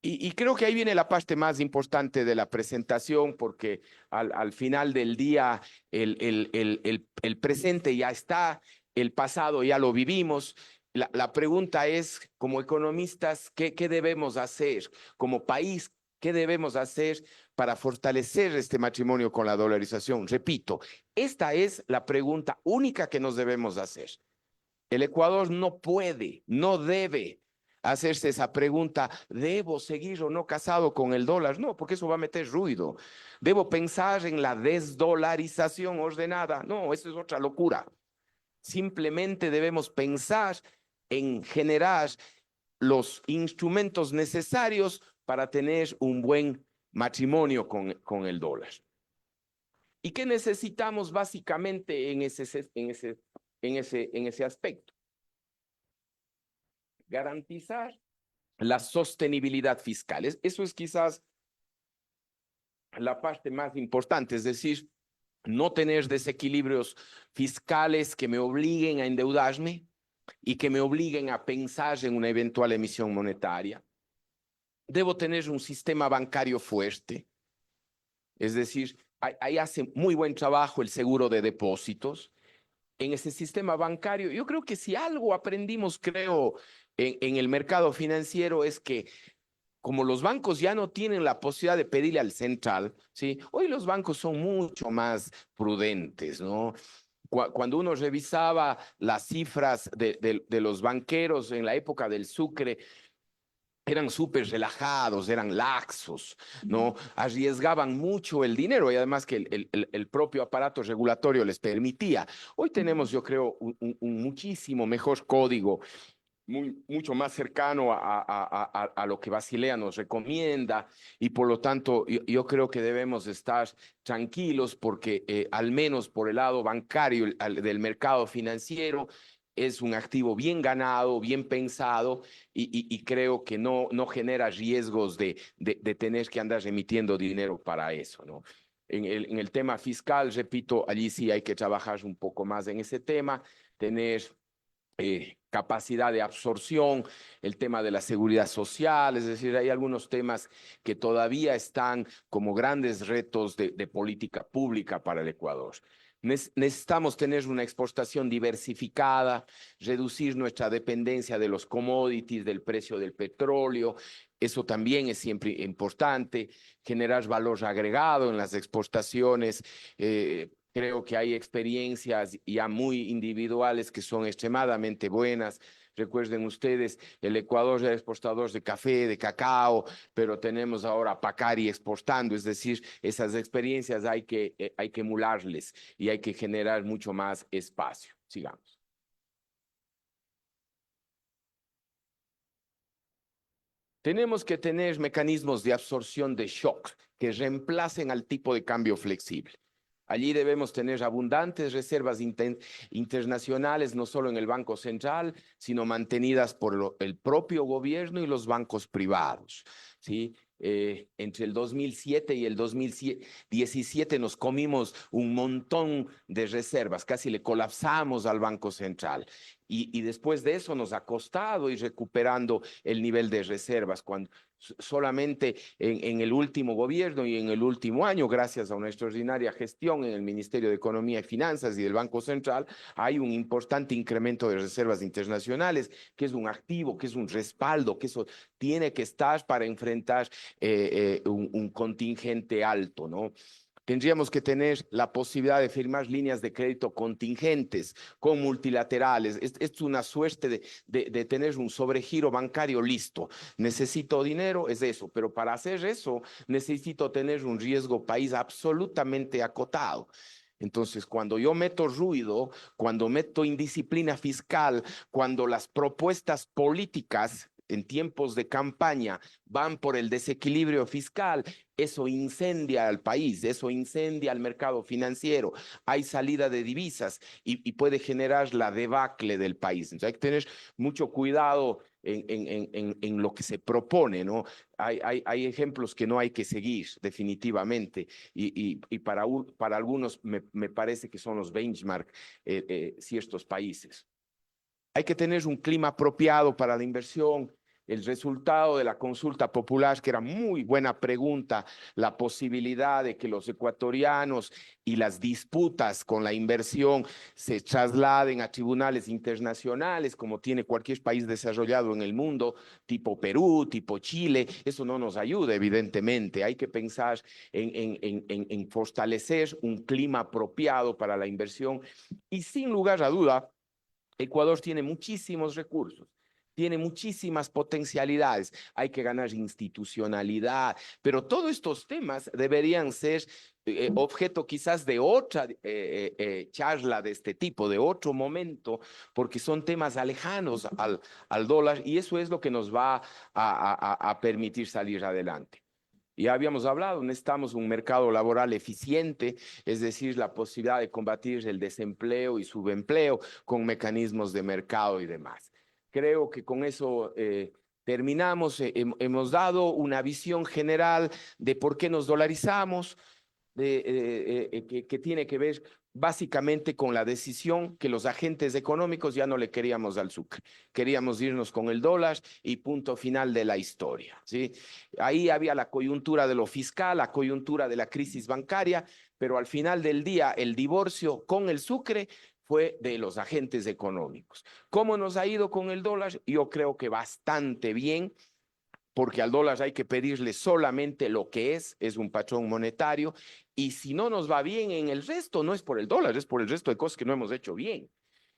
Y creo que ahí viene la parte más importante de la presentación, porque al final del día el presente ya está, el pasado ya lo vivimos. La pregunta es, como economistas, ¿qué debemos hacer? Como país, ¿qué debemos hacer para fortalecer este matrimonio con la dolarización? Repito, esta es la pregunta única que nos debemos hacer. El Ecuador no puede, no debe hacerse esa pregunta, ¿debo seguir o no casado con el dólar? No, porque eso va a meter ruido. ¿Debo pensar en la desdolarización ordenada? No, eso es otra locura. Simplemente debemos pensar en generar los instrumentos necesarios para tener un buen matrimonio con el dólar. ¿Y qué necesitamos básicamente en ese aspecto? Garantizar la sostenibilidad fiscal. Eso es quizás la parte más importante, es decir, no tener desequilibrios fiscales que me obliguen a endeudarme y que me obliguen a pensar en una eventual emisión monetaria. Debo tener un sistema bancario fuerte, es decir, ahí hace muy buen trabajo el seguro de depósitos. En ese sistema bancario, yo creo que si algo aprendimos, creo, en el mercado financiero es que como los bancos ya no tienen la posibilidad de pedirle al central, ¿sí? Hoy los bancos son mucho más prudentes, ¿no? Cuando uno revisaba las cifras de los banqueros en la época del Sucre, eran súper relajados, eran laxos, ¿no? Arriesgaban mucho el dinero y además que el propio aparato regulatorio les permitía. Hoy tenemos, yo creo, un muchísimo mejor código, mucho más cercano a lo que Basilea nos recomienda y por lo tanto yo creo que debemos estar tranquilos porque al menos por el lado bancario del mercado financiero es un activo bien ganado, bien pensado y creo que no genera riesgos de tener que andar remitiendo dinero para eso, ¿no? En el tema fiscal, repito, allí sí hay que trabajar un poco más en ese tema, tener capacidad de absorción, el tema de la seguridad social, es decir, hay algunos temas que todavía están como grandes retos de política pública para el Ecuador. Necesitamos tener una exportación diversificada, reducir nuestra dependencia de los commodities, del precio del petróleo, eso también es siempre importante, generar valor agregado en las exportaciones, creo que hay experiencias ya muy individuales que son extremadamente buenas. Recuerden ustedes, el Ecuador es exportador de café, de cacao, pero tenemos ahora Pacari exportando, es decir, esas experiencias hay que emularles y hay que generar mucho más espacio. Sigamos. Tenemos que tener mecanismos de absorción de shock que reemplacen al tipo de cambio flexible. Allí debemos tener abundantes reservas internacionales, no solo en el Banco Central, sino mantenidas por el propio gobierno y los bancos privados, ¿sí? Entre el 2007 y el 2017 nos comimos un montón de reservas, casi le colapsamos al Banco Central. Y después de eso nos ha costado ir recuperando el nivel de reservas, cuando solamente en el último gobierno y en el último año, gracias a una extraordinaria gestión en el Ministerio de Economía y Finanzas y del Banco Central, hay un importante incremento de reservas internacionales, que es un activo, que es un respaldo, que eso tiene que estar para enfrentar un contingente alto, ¿no? Tendríamos que tener la posibilidad de firmar líneas de crédito contingentes con multilaterales. Es una suerte de tener un sobregiro bancario listo. Necesito dinero, es eso, pero para hacer eso necesito tener un riesgo país absolutamente acotado. Entonces, cuando yo meto ruido, cuando meto indisciplina fiscal, cuando las propuestas políticas en tiempos de campaña van por el desequilibrio fiscal, eso incendia al país, eso incendia al mercado financiero, hay salida de divisas y puede generar la debacle del país. Entonces hay que tener mucho cuidado en lo que se propone, ¿no? Hay ejemplos que no hay que seguir definitivamente y para algunos me parece que son los benchmark ciertos países. Hay que tener un clima apropiado para la inversión. El resultado de la consulta popular, que era muy buena pregunta, la posibilidad de que los ecuatorianos y las disputas con la inversión se trasladen a tribunales internacionales, como tiene cualquier país desarrollado en el mundo, tipo Perú, tipo Chile, eso no nos ayuda, evidentemente. Hay que pensar en fortalecer un clima apropiado para la inversión y sin lugar a duda, Ecuador tiene muchísimos recursos, tiene muchísimas potencialidades, hay que ganar institucionalidad, pero todos estos temas deberían ser objeto quizás de otra charla de este tipo, de otro momento, porque son temas alejanos al dólar y eso es lo que nos va a permitir salir adelante. Ya habíamos hablado, necesitamos un mercado laboral eficiente, es decir, la posibilidad de combatir el desempleo y subempleo con mecanismos de mercado y demás. Creo que con eso terminamos. Hemos dado una visión general de por qué nos dolarizamos, que tiene que ver básicamente con la decisión que los agentes económicos ya no le queríamos al sucre, queríamos irnos con el dólar y punto final de la historia, ¿sí? Ahí había la coyuntura de lo fiscal, la coyuntura de la crisis bancaria, pero al final del día el divorcio con el sucre fue de los agentes económicos. ¿Cómo nos ha ido con el dólar? Yo creo que bastante bien, porque al dólar hay que pedirle solamente lo que es un patrón monetario, y si no nos va bien en el resto, no es por el dólar, es por el resto de cosas que no hemos hecho bien.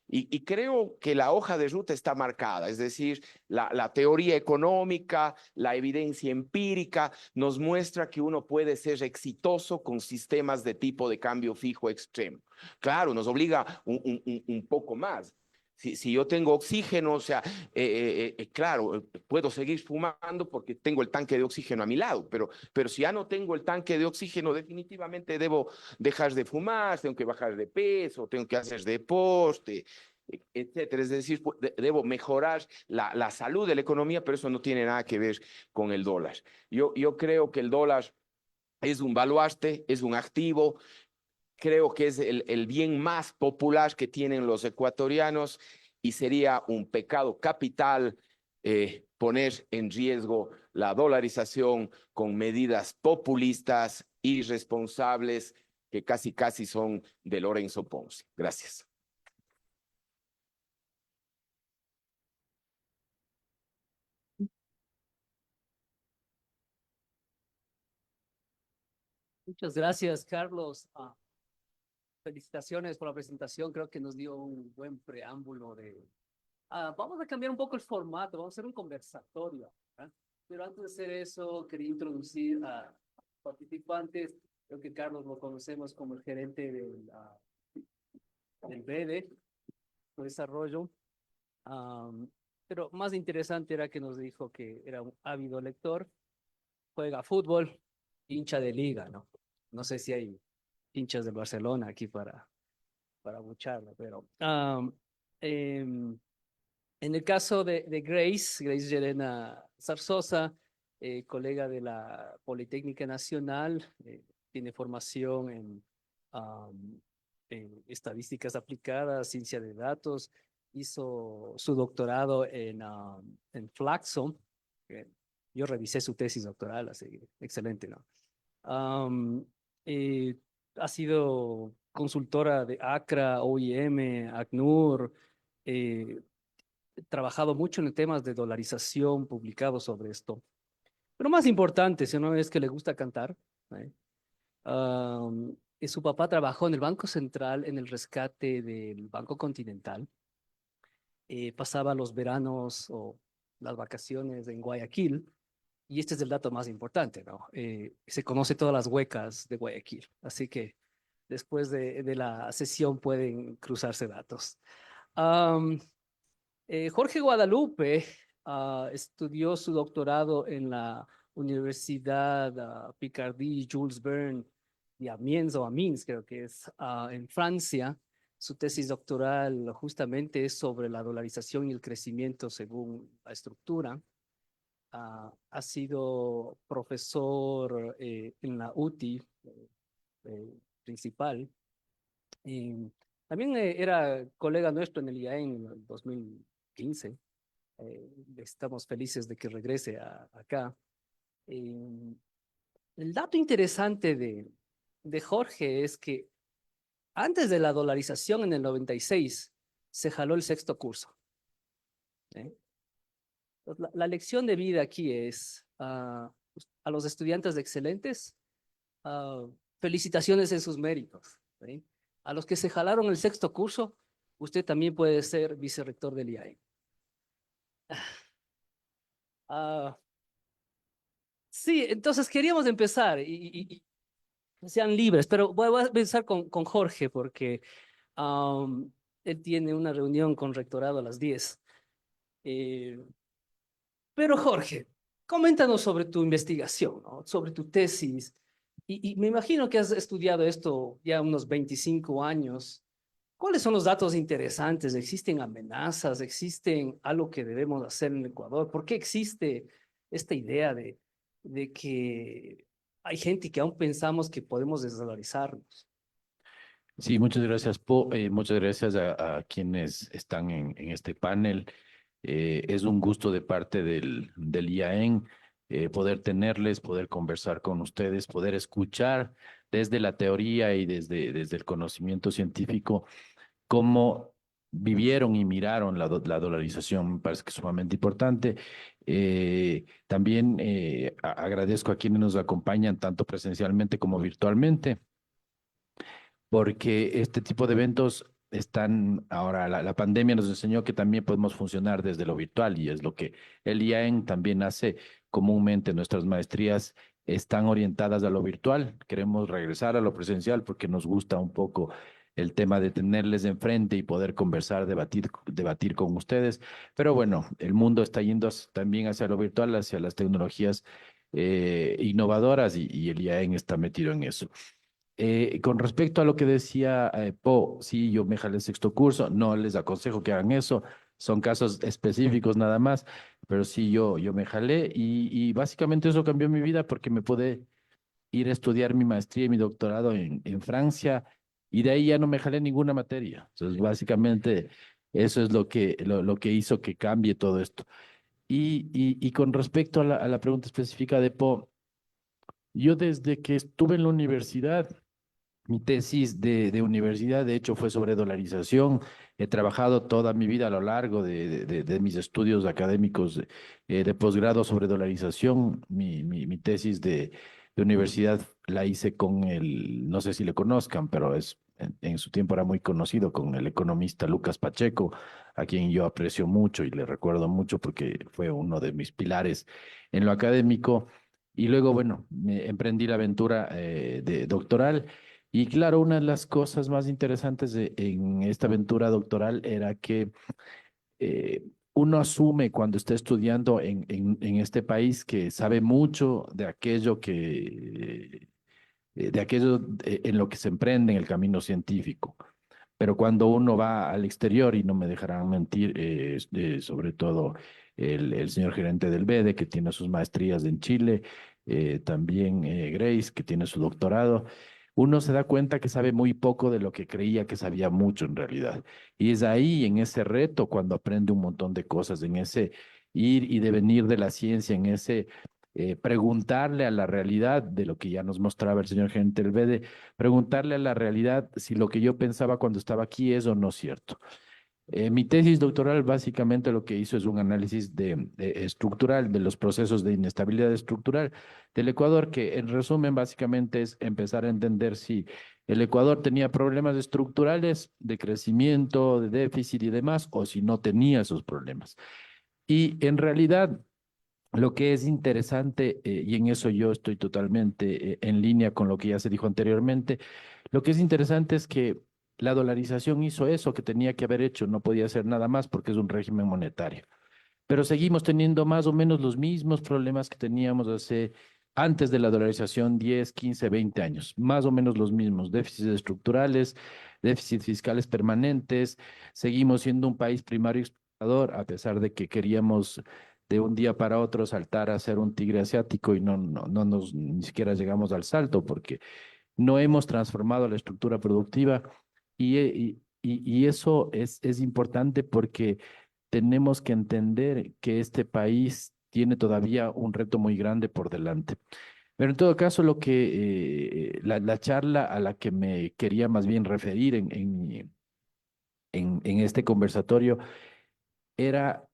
Y creo que la hoja de ruta está marcada, es decir, la teoría económica, la evidencia empírica nos muestra que uno puede ser exitoso con sistemas de tipo de cambio fijo extremo. Claro, nos obliga un poco más. Si yo tengo oxígeno, o sea, claro, puedo seguir fumando porque tengo el tanque de oxígeno a mi lado, pero si ya no tengo el tanque de oxígeno, definitivamente debo dejar de fumar, tengo que bajar de peso, tengo que hacer deporte, etcétera. Es decir, debo mejorar la salud de la economía, pero eso no tiene nada que ver con el dólar. Yo creo que el dólar es un baluarte, es un activo. Creo que es el bien más popular que tienen los ecuatorianos y sería un pecado capital poner en riesgo la dolarización con medidas populistas, irresponsables, que casi son de Lorenzo Ponce. Gracias. Muchas gracias, Carlos. Felicitaciones por la presentación. Creo que nos dio un buen preámbulo de... vamos a cambiar un poco el formato. Vamos a hacer un conversatorio, ¿verdad? Pero antes de hacer eso, quería introducir a participantes. Creo que Carlos lo conocemos como el gerente del BEDE, de desarrollo. Pero más interesante era que nos dijo que era un ávido lector, juega fútbol, hincha de liga, ¿no? No sé si hay hinchas de Barcelona aquí para bucharlo, pero en el caso de Grace Llerena Zarzosa, colega de la Politécnica Nacional, tiene formación en estadísticas aplicadas, ciencia de datos, hizo su doctorado en Flaxo. Yo revisé su tesis doctoral, así que excelente, ¿no? Am, ha sido consultora de ACRA, OIM, ACNUR, trabajado mucho en temas de dolarización, publicado sobre esto. Pero más importante, si no es que le gusta cantar, ¿eh? Su papá trabajó en el Banco Central en el rescate del Banco Continental. Pasaba los veranos o las vacaciones en Guayaquil. Y este es el dato más importante, ¿no? Se conoce todas las huecas de Guayaquil. Así que después de la sesión pueden cruzarse datos. Jorge Guadalupe estudió su doctorado en la Universidad Picardie Jules Verne de Amiens o Amiens, creo que es, en Francia. Su tesis doctoral justamente es sobre la dolarización y el crecimiento según la estructura. Ha sido profesor en la UTI principal. Y también era colega nuestro en el IAEN en el 2015. Estamos felices de que regrese acá. El dato interesante de Jorge es que antes de la dolarización en el 96 se jaló el sexto curso. La lección de vida aquí es a los estudiantes excelentes, felicitaciones en sus méritos. ¿Sí? A los que se jalaron el sexto curso, usted también puede ser vicerrector del IAE. Sí, entonces queríamos empezar y sean libres, pero voy a empezar con Jorge porque él tiene una reunión con rectorado a las 10. Pero Jorge, coméntanos sobre tu investigación, ¿no? Sobre tu tesis. Y me imagino que has estudiado esto ya unos 25 años. ¿Cuáles son los datos interesantes? ¿Existen amenazas? ¿Existen algo que debemos hacer en Ecuador? ¿Por qué existe esta idea de que hay gente que aún pensamos que podemos desdolarizarnos? Sí, muchas gracias, Po. Muchas gracias a quienes están en este panel. Es un gusto de parte del IAEN poder tenerles, poder conversar con ustedes, poder escuchar desde la teoría y desde el conocimiento científico cómo vivieron y miraron la dolarización. Me parece que es sumamente importante. También agradezco a quienes nos acompañan tanto presencialmente como virtualmente, porque este tipo de eventos están ahora, la pandemia nos enseñó que también podemos funcionar desde lo virtual y es lo que el IAEN también hace comúnmente. Nuestras maestrías están orientadas a lo virtual, queremos regresar a lo presencial porque nos gusta un poco el tema de tenerles enfrente y poder conversar, debatir con ustedes. Pero bueno, el mundo está yendo también hacia lo virtual, hacia las tecnologías innovadoras y el IAEN está metido en eso. Con respecto a lo que decía Po, sí, yo me jalé el sexto curso, no les aconsejo que hagan eso, son casos específicos nada más, pero sí, yo me jalé y básicamente eso cambió mi vida porque me pude ir a estudiar mi maestría y mi doctorado en Francia y de ahí ya no me jalé ninguna materia. Entonces, básicamente eso es lo que hizo que cambie todo esto. Y con respecto a la pregunta específica de Po, yo desde que estuve en la universidad, mi tesis de universidad, de hecho, fue sobre dolarización. He trabajado toda mi vida a lo largo de mis estudios académicos de posgrado sobre dolarización. Mi tesis de universidad la hice con no sé si le conozcan, pero en su tiempo era muy conocido, con el economista Lucas Pacheco, a quien yo aprecio mucho y le recuerdo mucho porque fue uno de mis pilares en lo académico. Y luego, bueno, me emprendí la aventura de doctoral. Y claro, una de las cosas más interesantes en esta aventura doctoral era que uno asume cuando está estudiando en este país que sabe mucho de aquello en lo que se emprende en el camino científico. Pero cuando uno va al exterior, y no me dejarán mentir, sobre todo el señor gerente del BEDE, que tiene sus maestrías en Chile, también Grace, que tiene su doctorado, uno se da cuenta que sabe muy poco de lo que creía que sabía mucho en realidad. Y es ahí, en ese reto, cuando aprende un montón de cosas, en ese ir y devenir de la ciencia, en ese preguntarle a la realidad de lo que ya nos mostraba el señor gerente del BEDE, preguntarle a la realidad si lo que yo pensaba cuando estaba aquí es o no cierto. Mi tesis doctoral básicamente lo que hizo es un análisis estructural de los procesos de inestabilidad estructural del Ecuador, que en resumen básicamente es empezar a entender si el Ecuador tenía problemas estructurales de crecimiento, de déficit y demás, o si no tenía esos problemas. Y en realidad lo que es interesante, y en eso yo estoy totalmente en línea con lo que ya se dijo anteriormente, lo que es interesante es que la dolarización hizo eso que tenía que haber hecho, no podía hacer nada más porque es un régimen monetario. Pero seguimos teniendo más o menos los mismos problemas que teníamos antes de la dolarización, 10, 15, 20 años, más o menos los mismos, déficits estructurales, déficits fiscales permanentes, seguimos siendo un país primario exportador, a pesar de que queríamos de un día para otro saltar a ser un tigre asiático y no nos ni siquiera llegamos al salto porque no hemos transformado la estructura productiva y eso es importante porque tenemos que entender que este país tiene todavía un reto muy grande por delante. Pero en todo caso, la charla a la que me quería más bien referir en este conversatorio era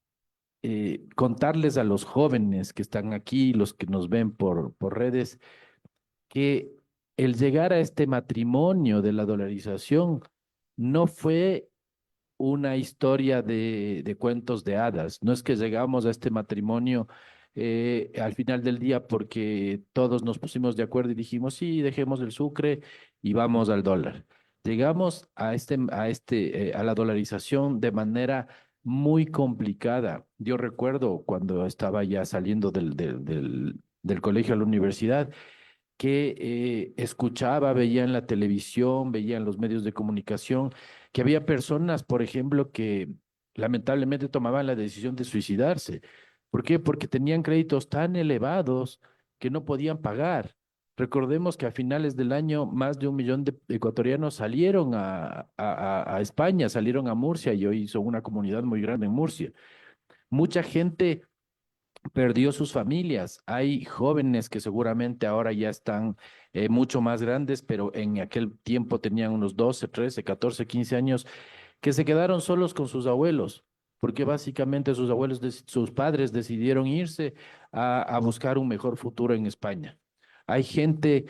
contarles a los jóvenes que están aquí, los que nos ven por redes, que el llegar a este matrimonio de la dolarización no fue una historia de cuentos de hadas. No es que llegamos a este matrimonio al final del día porque todos nos pusimos de acuerdo y dijimos, sí, dejemos el sucre y vamos al dólar. Llegamos a la dolarización de manera muy complicada. Yo recuerdo cuando estaba ya saliendo del colegio a la universidad, que escuchaba, veía en la televisión, veía en los medios de comunicación, que había personas, por ejemplo, que lamentablemente tomaban la decisión de suicidarse. ¿Por qué? Porque tenían créditos tan elevados que no podían pagar. Recordemos que a finales del año más de 1 millón de ecuatorianos salieron a España, salieron a Murcia y hoy son una comunidad muy grande en Murcia. Mucha gente perdió sus familias. Hay jóvenes que seguramente ahora ya están mucho más grandes, pero en aquel tiempo tenían unos 12, 13, 14, 15 años, que se quedaron solos con sus abuelos, porque básicamente sus padres decidieron irse a buscar un mejor futuro en España. Hay gente,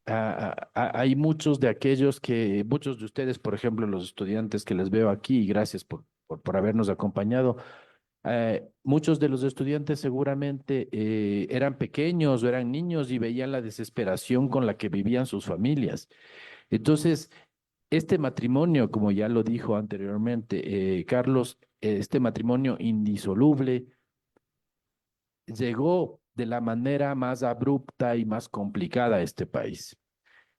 hay muchos de aquellos muchos de ustedes, por ejemplo, los estudiantes que les veo aquí, y gracias por habernos acompañado, muchos de los estudiantes seguramente eran pequeños o eran niños y veían la desesperación con la que vivían sus familias. Entonces, este matrimonio, como ya lo dijo anteriormente Carlos, este matrimonio indisoluble llegó de la manera más abrupta y más complicada a este país.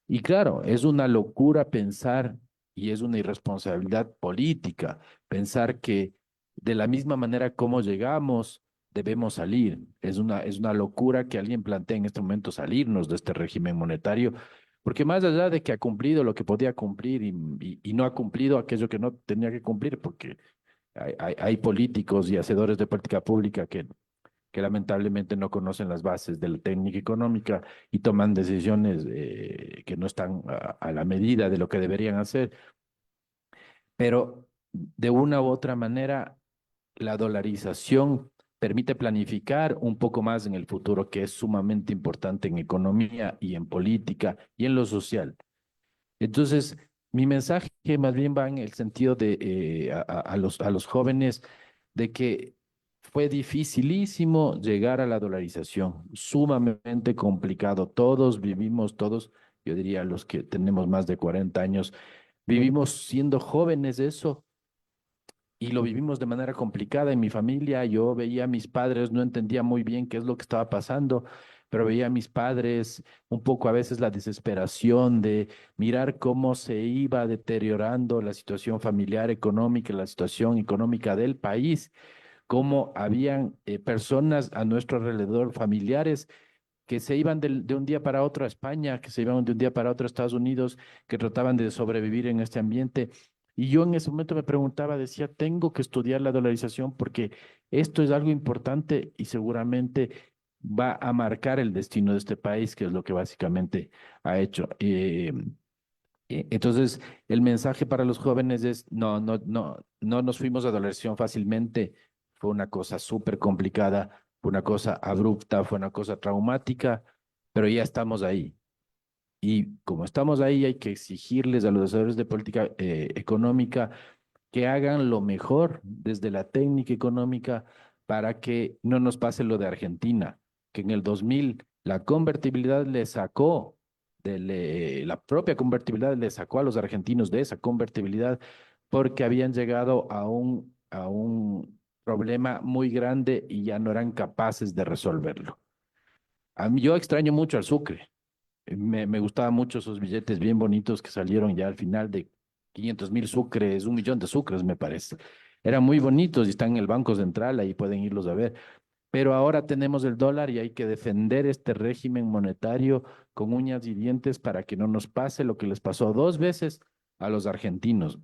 Y claro, es una locura pensar y es una irresponsabilidad política pensar que de la misma manera como llegamos, debemos salir. Es una locura que alguien plantee en este momento salirnos de este régimen monetario, porque más allá de que ha cumplido lo que podía cumplir y no ha cumplido aquello que no tenía que cumplir, porque hay políticos y hacedores de política pública que lamentablemente no conocen las bases de la técnica económica y toman decisiones que no están a la medida de lo que deberían hacer. Pero de una u otra manera, la dolarización permite planificar un poco más en el futuro, que es sumamente importante en economía y en política y en lo social. Entonces, mi mensaje más bien va en el sentido de a los jóvenes de que fue dificilísimo llegar a la dolarización, sumamente complicado. Todos, yo diría los que tenemos más de 40 años, vivimos siendo jóvenes eso y lo vivimos de manera complicada en mi familia. Yo veía a mis padres, no entendía muy bien qué es lo que estaba pasando, pero veía a mis padres un poco a veces la desesperación de mirar cómo se iba deteriorando la situación familiar económica, la situación económica del país, cómo habían personas a nuestro alrededor, familiares, que se iban de un día para otro a España, que se iban de un día para otro a Estados Unidos, que trataban de sobrevivir en este ambiente. Y yo en ese momento me preguntaba, decía, tengo que estudiar la dolarización porque esto es algo importante y seguramente va a marcar el destino de este país, que es lo que básicamente ha hecho. Entonces, el mensaje para los jóvenes es, no nos fuimos a dolarización fácilmente, fue una cosa súper complicada, fue una cosa abrupta, fue una cosa traumática, pero ya estamos ahí. Y como estamos ahí, hay que exigirles a los decidores de política económica que hagan lo mejor desde la técnica económica para que no nos pase lo de Argentina, que en el 2000 la convertibilidad le sacó, la propia convertibilidad le sacó a los argentinos de esa convertibilidad porque habían llegado a un problema muy grande y ya no eran capaces de resolverlo. A mí, yo extraño mucho al Sucre. Me gustaban mucho esos billetes bien bonitos que salieron ya al final de 500.000 sucres, 1 millón de sucres, me parece. Eran muy bonitos y están en el Banco Central, ahí pueden irlos a ver. Pero ahora tenemos el dólar y hay que defender este régimen monetario con uñas y dientes para que no nos pase lo que les pasó 2 veces a los argentinos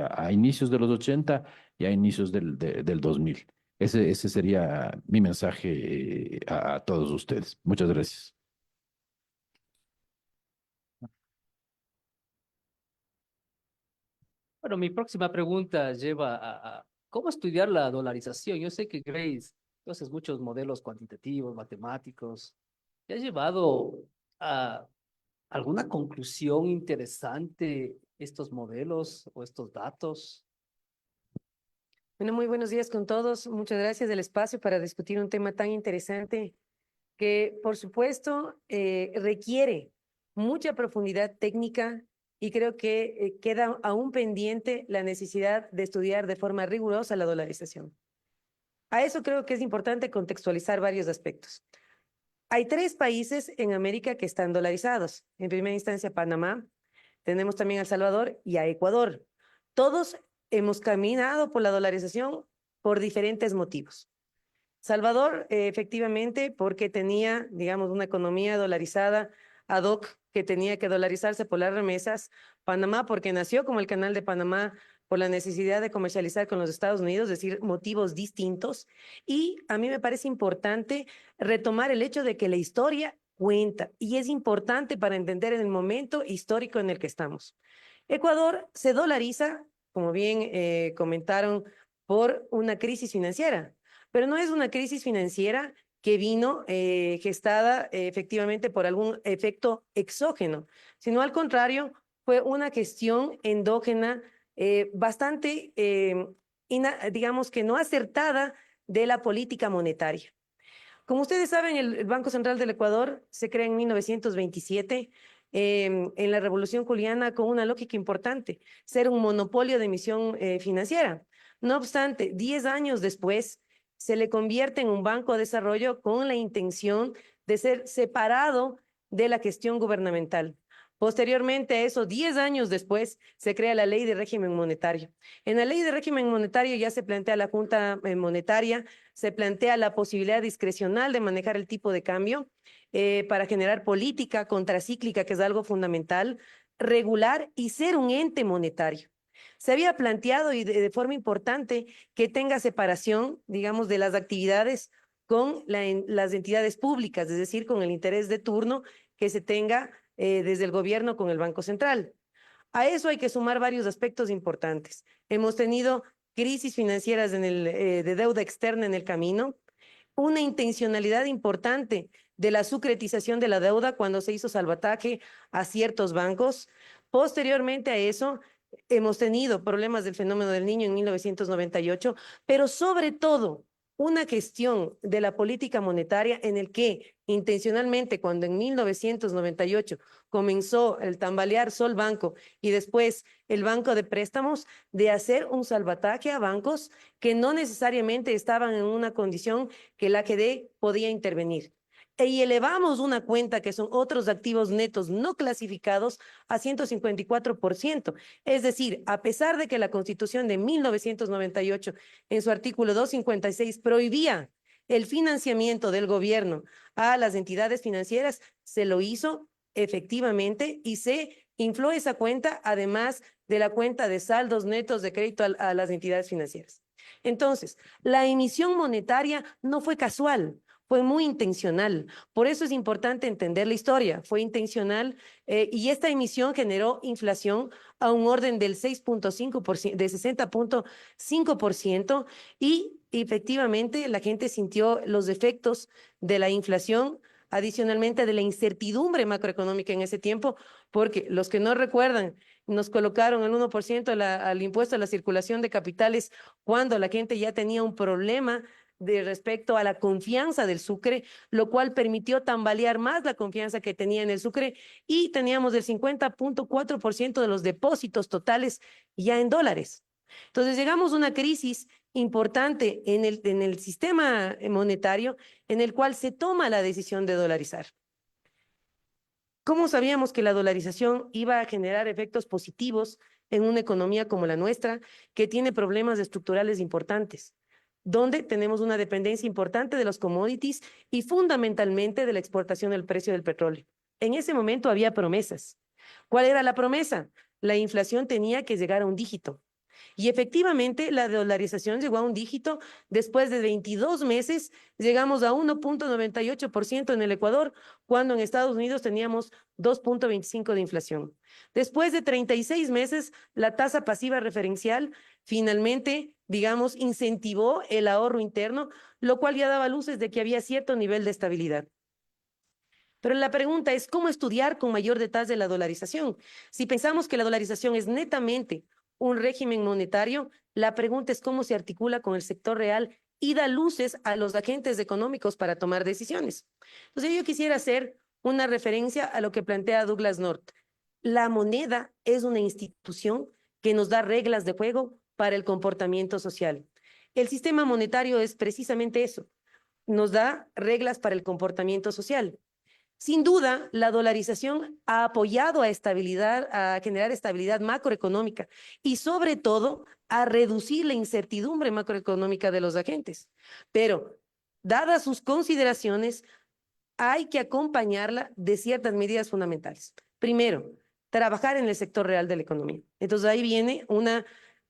a inicios de los 80 y a inicios del 2000. Ese sería mi mensaje a todos ustedes. Muchas gracias. Bueno, mi próxima pregunta lleva a cómo estudiar la dolarización. Yo sé que Grace, tú haces muchos modelos cuantitativos, matemáticos. ¿Te has llevado a alguna conclusión interesante estos modelos o estos datos? Bueno, muy buenos días con todos. Muchas gracias del espacio para discutir un tema tan interesante que, por supuesto, requiere mucha profundidad técnica y creo que queda aún pendiente la necesidad de estudiar de forma rigurosa la dolarización. A eso creo que es importante contextualizar varios aspectos. Hay 3 países en América que están dolarizados. En primera instancia, Panamá, tenemos también a El Salvador y a Ecuador. Todos hemos caminado por la dolarización por diferentes motivos. Salvador, efectivamente, porque tenía, digamos, una economía dolarizada ad hoc que tenía que dolarizarse por las remesas. Panamá, porque nació como el Canal de Panamá por la necesidad de comercializar con los Estados Unidos, es decir, motivos distintos. Y a mí me parece importante retomar el hecho de que la historia cuenta y es importante para entender el momento histórico en el que estamos. Ecuador se dolariza, como bien comentaron, por una crisis financiera, pero no es una crisis financiera que vino gestada efectivamente por algún efecto exógeno, sino al contrario, fue una gestión endógena bastante, digamos que no acertada de la política monetaria. Como ustedes saben, el Banco Central del Ecuador se crea en 1927 en la Revolución Juliana con una lógica importante, ser un monopolio de emisión financiera. No obstante, 10 años después, se le convierte en un banco de desarrollo con la intención de ser separado de la gestión gubernamental. Posteriormente a eso, 10 años después, se crea la Ley de Régimen Monetario. En la Ley de Régimen Monetario ya se plantea la Junta Monetaria, se plantea la posibilidad discrecional de manejar el tipo de cambio para generar política contracíclica, que es algo fundamental, regular y ser un ente monetario. Se había planteado y de forma importante que tenga separación, digamos, de las actividades con las entidades públicas, es decir, con el interés de turno que se tenga desde el gobierno con el Banco Central. A eso hay que sumar varios aspectos importantes. Hemos tenido crisis financieras de deuda externa en el camino, una intencionalidad importante de la sucretización de la deuda cuando se hizo salvataje a ciertos bancos. Posteriormente a eso, hemos tenido problemas del fenómeno del Niño en 1998, pero sobre todo una gestión de la política monetaria en el que intencionalmente cuando en 1998 comenzó el tambalear Solbanco y después el Banco de Préstamos, de hacer un salvataje a bancos que no necesariamente estaban en una condición que la AGD podía intervenir. y elevamos una cuenta que son otros activos netos no clasificados a 154%. Es decir, a pesar de que la Constitución de 1998 en su artículo 256 prohibía el financiamiento del gobierno a las entidades financieras, se lo hizo efectivamente y se infló esa cuenta, además de la cuenta de saldos netos de crédito a las entidades financieras. Entonces, la emisión monetaria no fue casual, fue muy intencional. Por eso es importante entender la historia. Fue intencional y esta emisión generó inflación a un orden del 6.5%, de 60.5%, y efectivamente la gente sintió los efectos de la inflación, adicionalmente de la incertidumbre macroeconómica en ese tiempo, porque los que no recuerdan, nos colocaron el 1% al impuesto a la circulación de capitales cuando la gente ya tenía un problema de respecto a la confianza del Sucre, lo cual permitió tambalear más la confianza que tenía en el Sucre, y teníamos el 50.4% de los depósitos totales ya en dólares. Entonces llegamos a una crisis importante en el sistema monetario, en el cual se toma la decisión de dolarizar. ¿Cómo sabíamos que la dolarización iba a generar efectos positivos en una economía como la nuestra, que tiene problemas estructurales importantes, donde tenemos una dependencia importante de los commodities y fundamentalmente de la exportación del precio del petróleo? En ese momento había promesas. ¿Cuál era la promesa? La inflación tenía que llegar a un dígito. Y efectivamente la dolarización llegó a un dígito. Después de 22 meses llegamos a 1.98% en el Ecuador, cuando en Estados Unidos teníamos 2.25% de inflación. Después de 36 meses, la tasa pasiva referencial finalmente, digamos, incentivó el ahorro interno, lo cual ya daba luces de que había cierto nivel de estabilidad. Pero la pregunta es, ¿cómo estudiar con mayor detalle la dolarización? Si pensamos que la dolarización es netamente un régimen monetario, la pregunta es cómo se articula con el sector real y da luces a los agentes económicos para tomar decisiones. Entonces yo quisiera hacer una referencia a lo que plantea Douglas North. La moneda es una institución que nos da reglas de juego para el comportamiento social. El sistema monetario es precisamente eso, nos da reglas para el comportamiento social. Sin duda, la dolarización ha apoyado a generar estabilidad macroeconómica y sobre todo a reducir la incertidumbre macroeconómica de los agentes. Pero, dadas sus consideraciones, hay que acompañarla de ciertas medidas fundamentales. Primero, trabajar en el sector real de la economía. Entonces ahí viene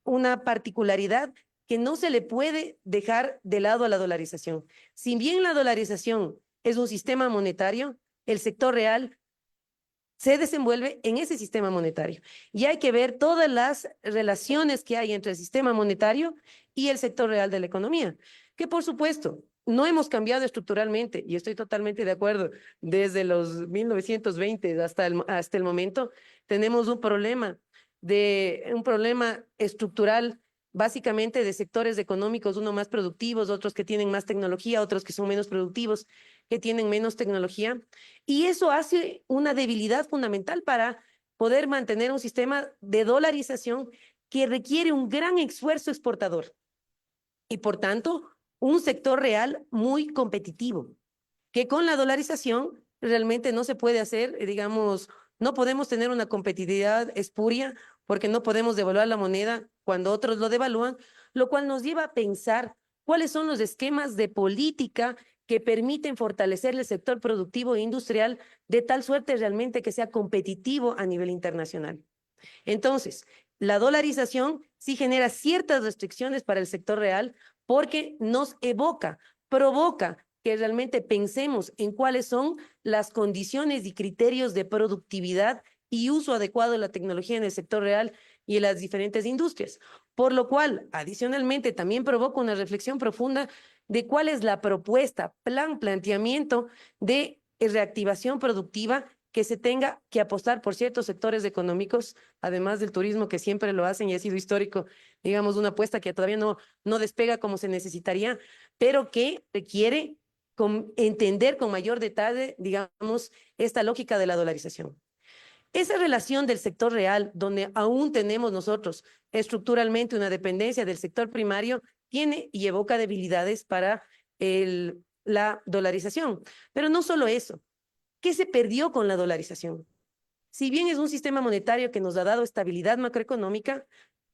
una particularidad que no se le puede dejar de lado a la dolarización. Si bien la dolarización es un sistema monetario, el sector real se desenvuelve en ese sistema monetario. Y hay que ver todas las relaciones que hay entre el sistema monetario y el sector real de la economía, que por supuesto no hemos cambiado estructuralmente, y estoy totalmente de acuerdo, desde los 1920 hasta el momento tenemos un problema estructural, básicamente de sectores económicos, unos más productivos, otros que tienen más tecnología, otros que son menos productivos, que tienen menos tecnología, y eso hace una debilidad fundamental para poder mantener un sistema de dolarización que requiere un gran esfuerzo exportador y por tanto un sector real muy competitivo, que con la dolarización realmente no se puede hacer, digamos, no podemos tener una competitividad espuria porque no podemos devaluar la moneda cuando otros lo devalúan, lo cual nos lleva a pensar cuáles son los esquemas de política que permiten fortalecer el sector productivo e industrial de tal suerte realmente que sea competitivo a nivel internacional. Entonces, la dolarización sí genera ciertas restricciones para el sector real porque nos provoca que realmente pensemos en cuáles son las condiciones y criterios de productividad y uso adecuado de la tecnología en el sector real y en las diferentes industrias. Por lo cual, adicionalmente, también provoca una reflexión profunda de cuál es la propuesta, planteamiento de reactivación productiva que se tenga que apostar por ciertos sectores económicos, además del turismo, que siempre lo hacen y ha sido histórico, digamos, una apuesta que todavía no despega como se necesitaría, pero que requiere entender con mayor detalle, digamos, esta lógica de la dolarización. Esa relación del sector real, donde aún tenemos nosotros estructuralmente una dependencia del sector primario, tiene y evoca debilidades para el la dolarización. Pero no solo eso. ¿Qué se perdió con la dolarización? Si bien es un sistema monetario que nos ha dado estabilidad macroeconómica,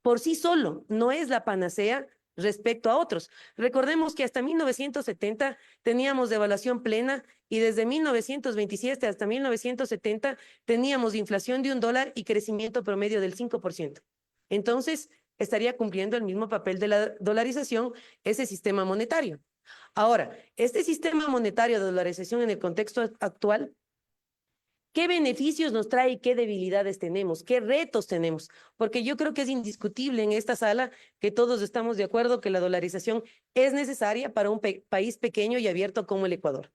por sí solo no es la panacea respecto a otros. Recordemos que hasta 1970 teníamos devaluación plena y desde 1927 hasta 1970 teníamos inflación de $1 y crecimiento promedio del 5%. Entonces, estaría cumpliendo el mismo papel de la dolarización ese sistema monetario. Ahora, este sistema monetario de dolarización en el contexto actual, ¿qué beneficios nos trae y qué debilidades tenemos? ¿Qué retos tenemos? Porque yo creo que es indiscutible en esta sala que todos estamos de acuerdo que la dolarización es necesaria para un país pequeño y abierto como el Ecuador.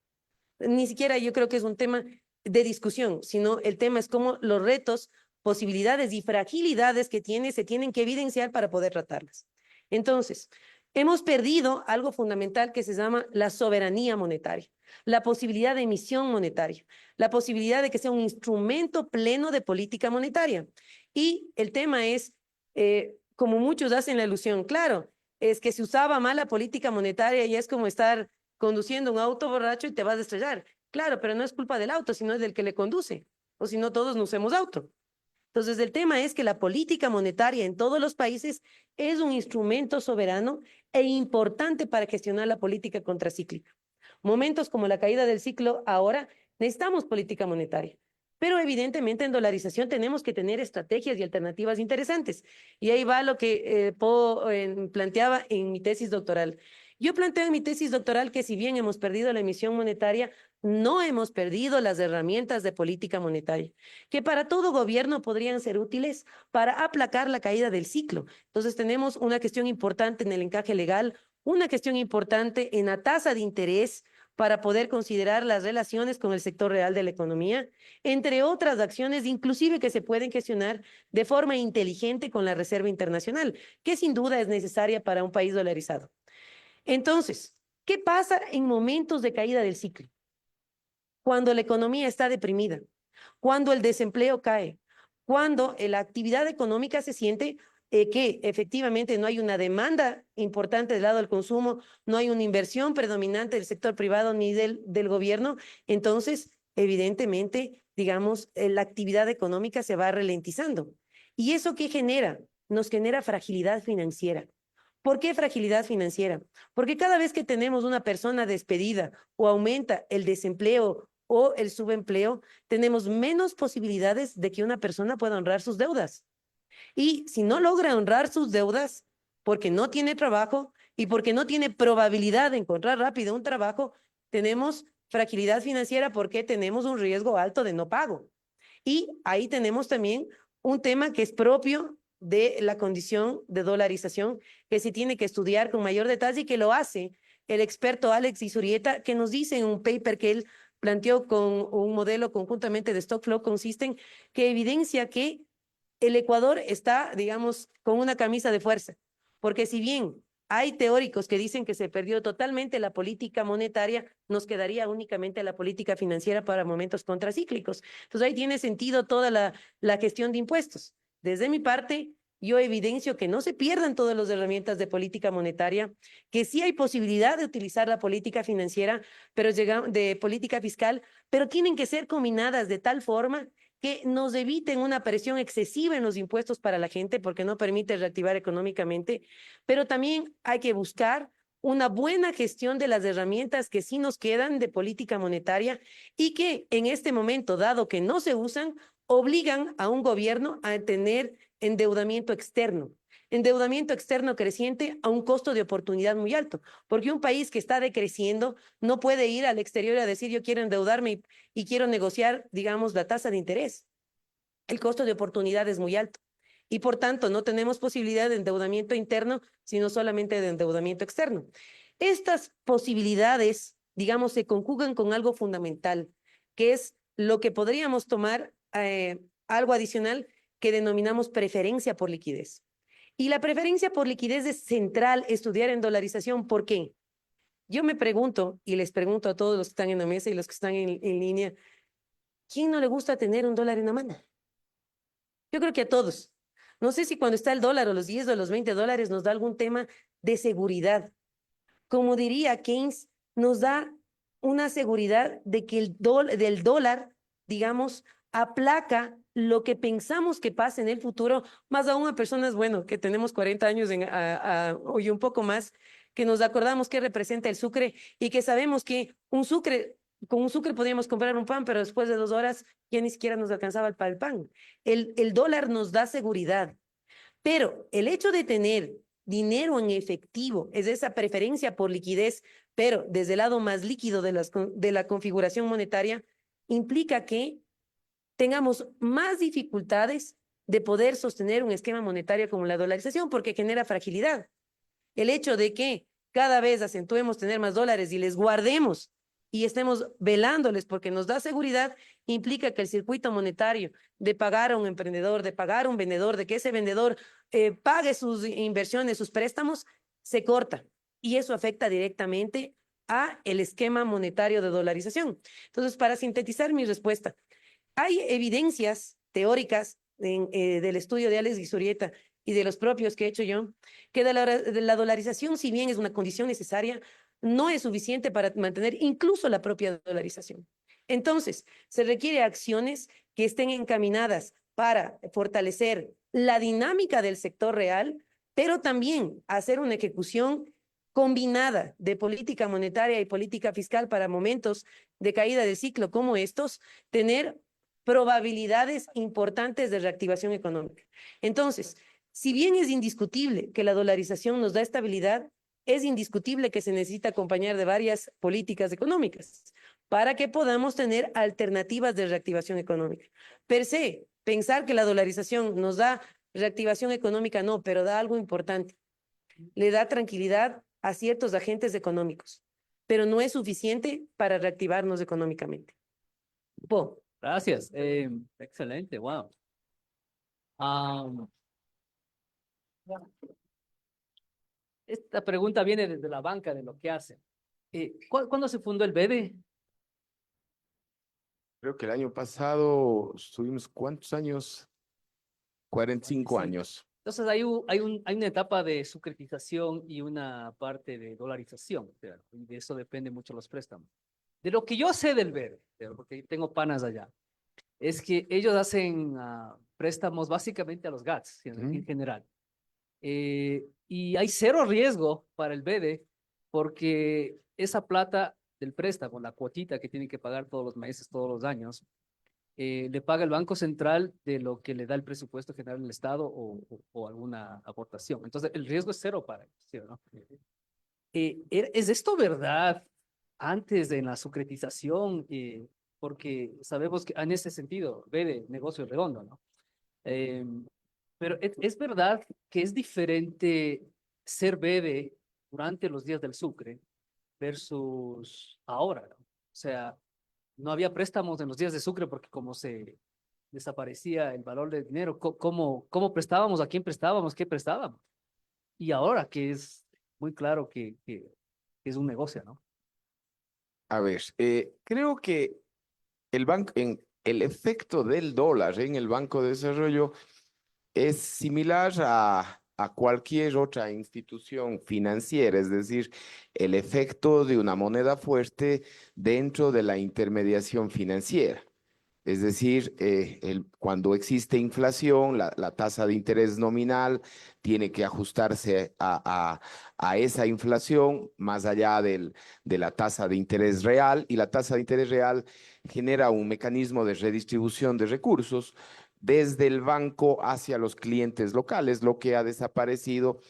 Ni siquiera yo creo que es un tema de discusión, sino el tema es cómo los retos, posibilidades y fragilidades que tiene se tienen que evidenciar para poder tratarlas. Entonces, hemos perdido algo fundamental que se llama la soberanía monetaria, la posibilidad de emisión monetaria, la posibilidad de que sea un instrumento pleno de política monetaria. Y el tema es, como muchos hacen la alusión, claro, es que se usaba mal la política monetaria y es como estar conduciendo un auto borracho y te vas a estrellar. Claro, pero no es culpa del auto, sino es del que le conduce, o si no todos no usemos auto. Entonces, el tema es que la política monetaria en todos los países es un instrumento soberano e importante para gestionar la política contracíclica. Momentos como la caída del ciclo ahora, necesitamos política monetaria. Pero evidentemente en dolarización tenemos que tener estrategias y alternativas interesantes. Y ahí va lo que planteaba en mi tesis doctoral. Yo planteo en mi tesis doctoral que si bien hemos perdido la emisión monetaria, no hemos perdido las herramientas de política monetaria, que para todo gobierno podrían ser útiles para aplacar la caída del ciclo. Entonces tenemos una cuestión importante en el encaje legal, una cuestión importante en la tasa de interés para poder considerar las relaciones con el sector real de la economía, entre otras acciones, inclusive que se pueden gestionar de forma inteligente con la Reserva Internacional, que sin duda es necesaria para un país dolarizado. Entonces, ¿qué pasa en momentos de caída del ciclo? Cuando la economía está deprimida, cuando el desempleo cae, cuando la actividad económica se siente que efectivamente no hay una demanda importante del lado del consumo, no hay una inversión predominante del sector privado ni del gobierno, entonces, evidentemente, digamos, la actividad económica se va ralentizando. ¿Y eso qué genera? Nos genera fragilidad financiera. ¿Por qué fragilidad financiera? Porque cada vez que tenemos una persona despedida o aumenta el desempleo o el subempleo, tenemos menos posibilidades de que una persona pueda honrar sus deudas. Y si no logra honrar sus deudas porque no tiene trabajo y porque no tiene probabilidad de encontrar rápido un trabajo, tenemos fragilidad financiera porque tenemos un riesgo alto de no pago. Y ahí tenemos también un tema que es propio de la condición de dolarización que se tiene que estudiar con mayor detalle y que lo hace el experto Alex Izurieta, que nos dice en un paper que él planteó con un modelo conjuntamente de Stock Flow Consistent, que evidencia que el Ecuador está, digamos, con una camisa de fuerza, porque si bien hay teóricos que dicen que se perdió totalmente la política monetaria, nos quedaría únicamente la política financiera para momentos contracíclicos. Entonces ahí tiene sentido toda la gestión de impuestos. Desde mi parte, yo evidencio que no se pierdan todas las herramientas de política monetaria, que sí hay posibilidad de utilizar la política financiera, pero de política fiscal, pero tienen que ser combinadas de tal forma que nos eviten una presión excesiva en los impuestos para la gente porque no permite reactivar económicamente, pero también hay que buscar una buena gestión de las herramientas que sí nos quedan de política monetaria y que en este momento, dado que no se usan, obligan a un gobierno a tener endeudamiento externo creciente a un costo de oportunidad muy alto, porque un país que está decreciendo no puede ir al exterior a decir yo quiero endeudarme y quiero negociar, digamos, la tasa de interés. El costo de oportunidad es muy alto y por tanto no tenemos posibilidad de endeudamiento interno, sino solamente de endeudamiento externo. Estas posibilidades, digamos, se conjugan con algo fundamental, que es lo que podríamos tomar algo adicional que denominamos preferencia por liquidez. Y la preferencia por liquidez es central estudiar en dolarización. ¿Por qué? Yo me pregunto, y les pregunto a todos los que están en la mesa y los que están en línea, ¿quién no le gusta tener un dólar en la mano? Yo creo que a todos. No sé si cuando está el dólar o los 10 o los 20 dólares nos da algún tema de seguridad. Como diría Keynes, nos da una seguridad de que del dólar, digamos, aplaca lo que pensamos que pase en el futuro, más aún a personas, bueno, que tenemos 40 años y un poco más, que nos acordamos qué representa el sucre y que sabemos que con un sucre podíamos comprar un pan, pero después de 2 horas ya ni siquiera nos alcanzaba para el pan. El dólar nos da seguridad, pero el hecho de tener dinero en efectivo es esa preferencia por liquidez, pero desde el lado más líquido de la configuración monetaria, implica que tengamos más dificultades de poder sostener un esquema monetario como la dolarización, porque genera fragilidad. El hecho de que cada vez acentuemos tener más dólares y les guardemos y estemos velándoles porque nos da seguridad, implica que el circuito monetario de pagar a un emprendedor, de pagar a un vendedor, de que ese vendedor pague sus inversiones, sus préstamos, se corta. Y eso afecta directamente a el esquema monetario de dolarización. Entonces, para sintetizar mi respuesta, hay evidencias teóricas del estudio de Alex Guizurieta y de los propios que he hecho yo, que de la dolarización, si bien es una condición necesaria, no es suficiente para mantener incluso la propia dolarización. Entonces, se requiere acciones que estén encaminadas para fortalecer la dinámica del sector real, pero también hacer una ejecución combinada de política monetaria y política fiscal para momentos de caída de ciclo como estos, tener probabilidades importantes de reactivación económica. Entonces, si bien es indiscutible que la dolarización nos da estabilidad, es indiscutible que se necesita acompañar de varias políticas económicas para que podamos tener alternativas de reactivación económica. Per se, pensar que la dolarización nos da reactivación económica, no, pero da algo importante. Le da tranquilidad a ciertos agentes económicos, pero no es suficiente para reactivarnos económicamente. Po. Gracias. Excelente, wow. Esta pregunta viene desde la banca de lo que hacen. ¿Cuándo se fundó el BEDE? Creo que el año pasado estuvimos, ¿cuántos años? 45 años. Entonces hay una etapa de sucretización y una parte de dolarización, ¿verdad? Y de eso depende mucho los préstamos. De lo que yo sé del BEDE, ¿verdad? Porque tengo panas allá, es que ellos hacen préstamos básicamente a los GATS en general. Y hay cero riesgo para el BEDE porque esa plata del préstamo, la cuotita que tienen que pagar todos los meses, todos los años, le paga el Banco Central de lo que le da el presupuesto general del Estado o alguna aportación. Entonces, el riesgo es cero para ellos, ¿sí o no? ¿Es esto verdad antes de la sucretización? Porque sabemos que en ese sentido, BEDE, negocio redondo, ¿no? Pero es verdad que es diferente ser BEDE durante los días del Sucre versus ahora, ¿no? O sea, no había préstamos en los días de Sucre porque como se desaparecía el valor del dinero, ¿cómo prestábamos? ¿A quién prestábamos? ¿Qué prestábamos? Y ahora que es muy claro que es un negocio, ¿no? A ver, creo que el efecto del dólar en el Banco de Desarrollo es similar a cualquier otra institución financiera, es decir, el efecto de una moneda fuerte dentro de la intermediación financiera. Es decir, cuando existe inflación, la tasa de interés nominal tiene que ajustarse a esa inflación más allá de la tasa de interés real, y la tasa de interés real genera un mecanismo de redistribución de recursos desde el banco hacia los clientes locales, lo que ha desaparecido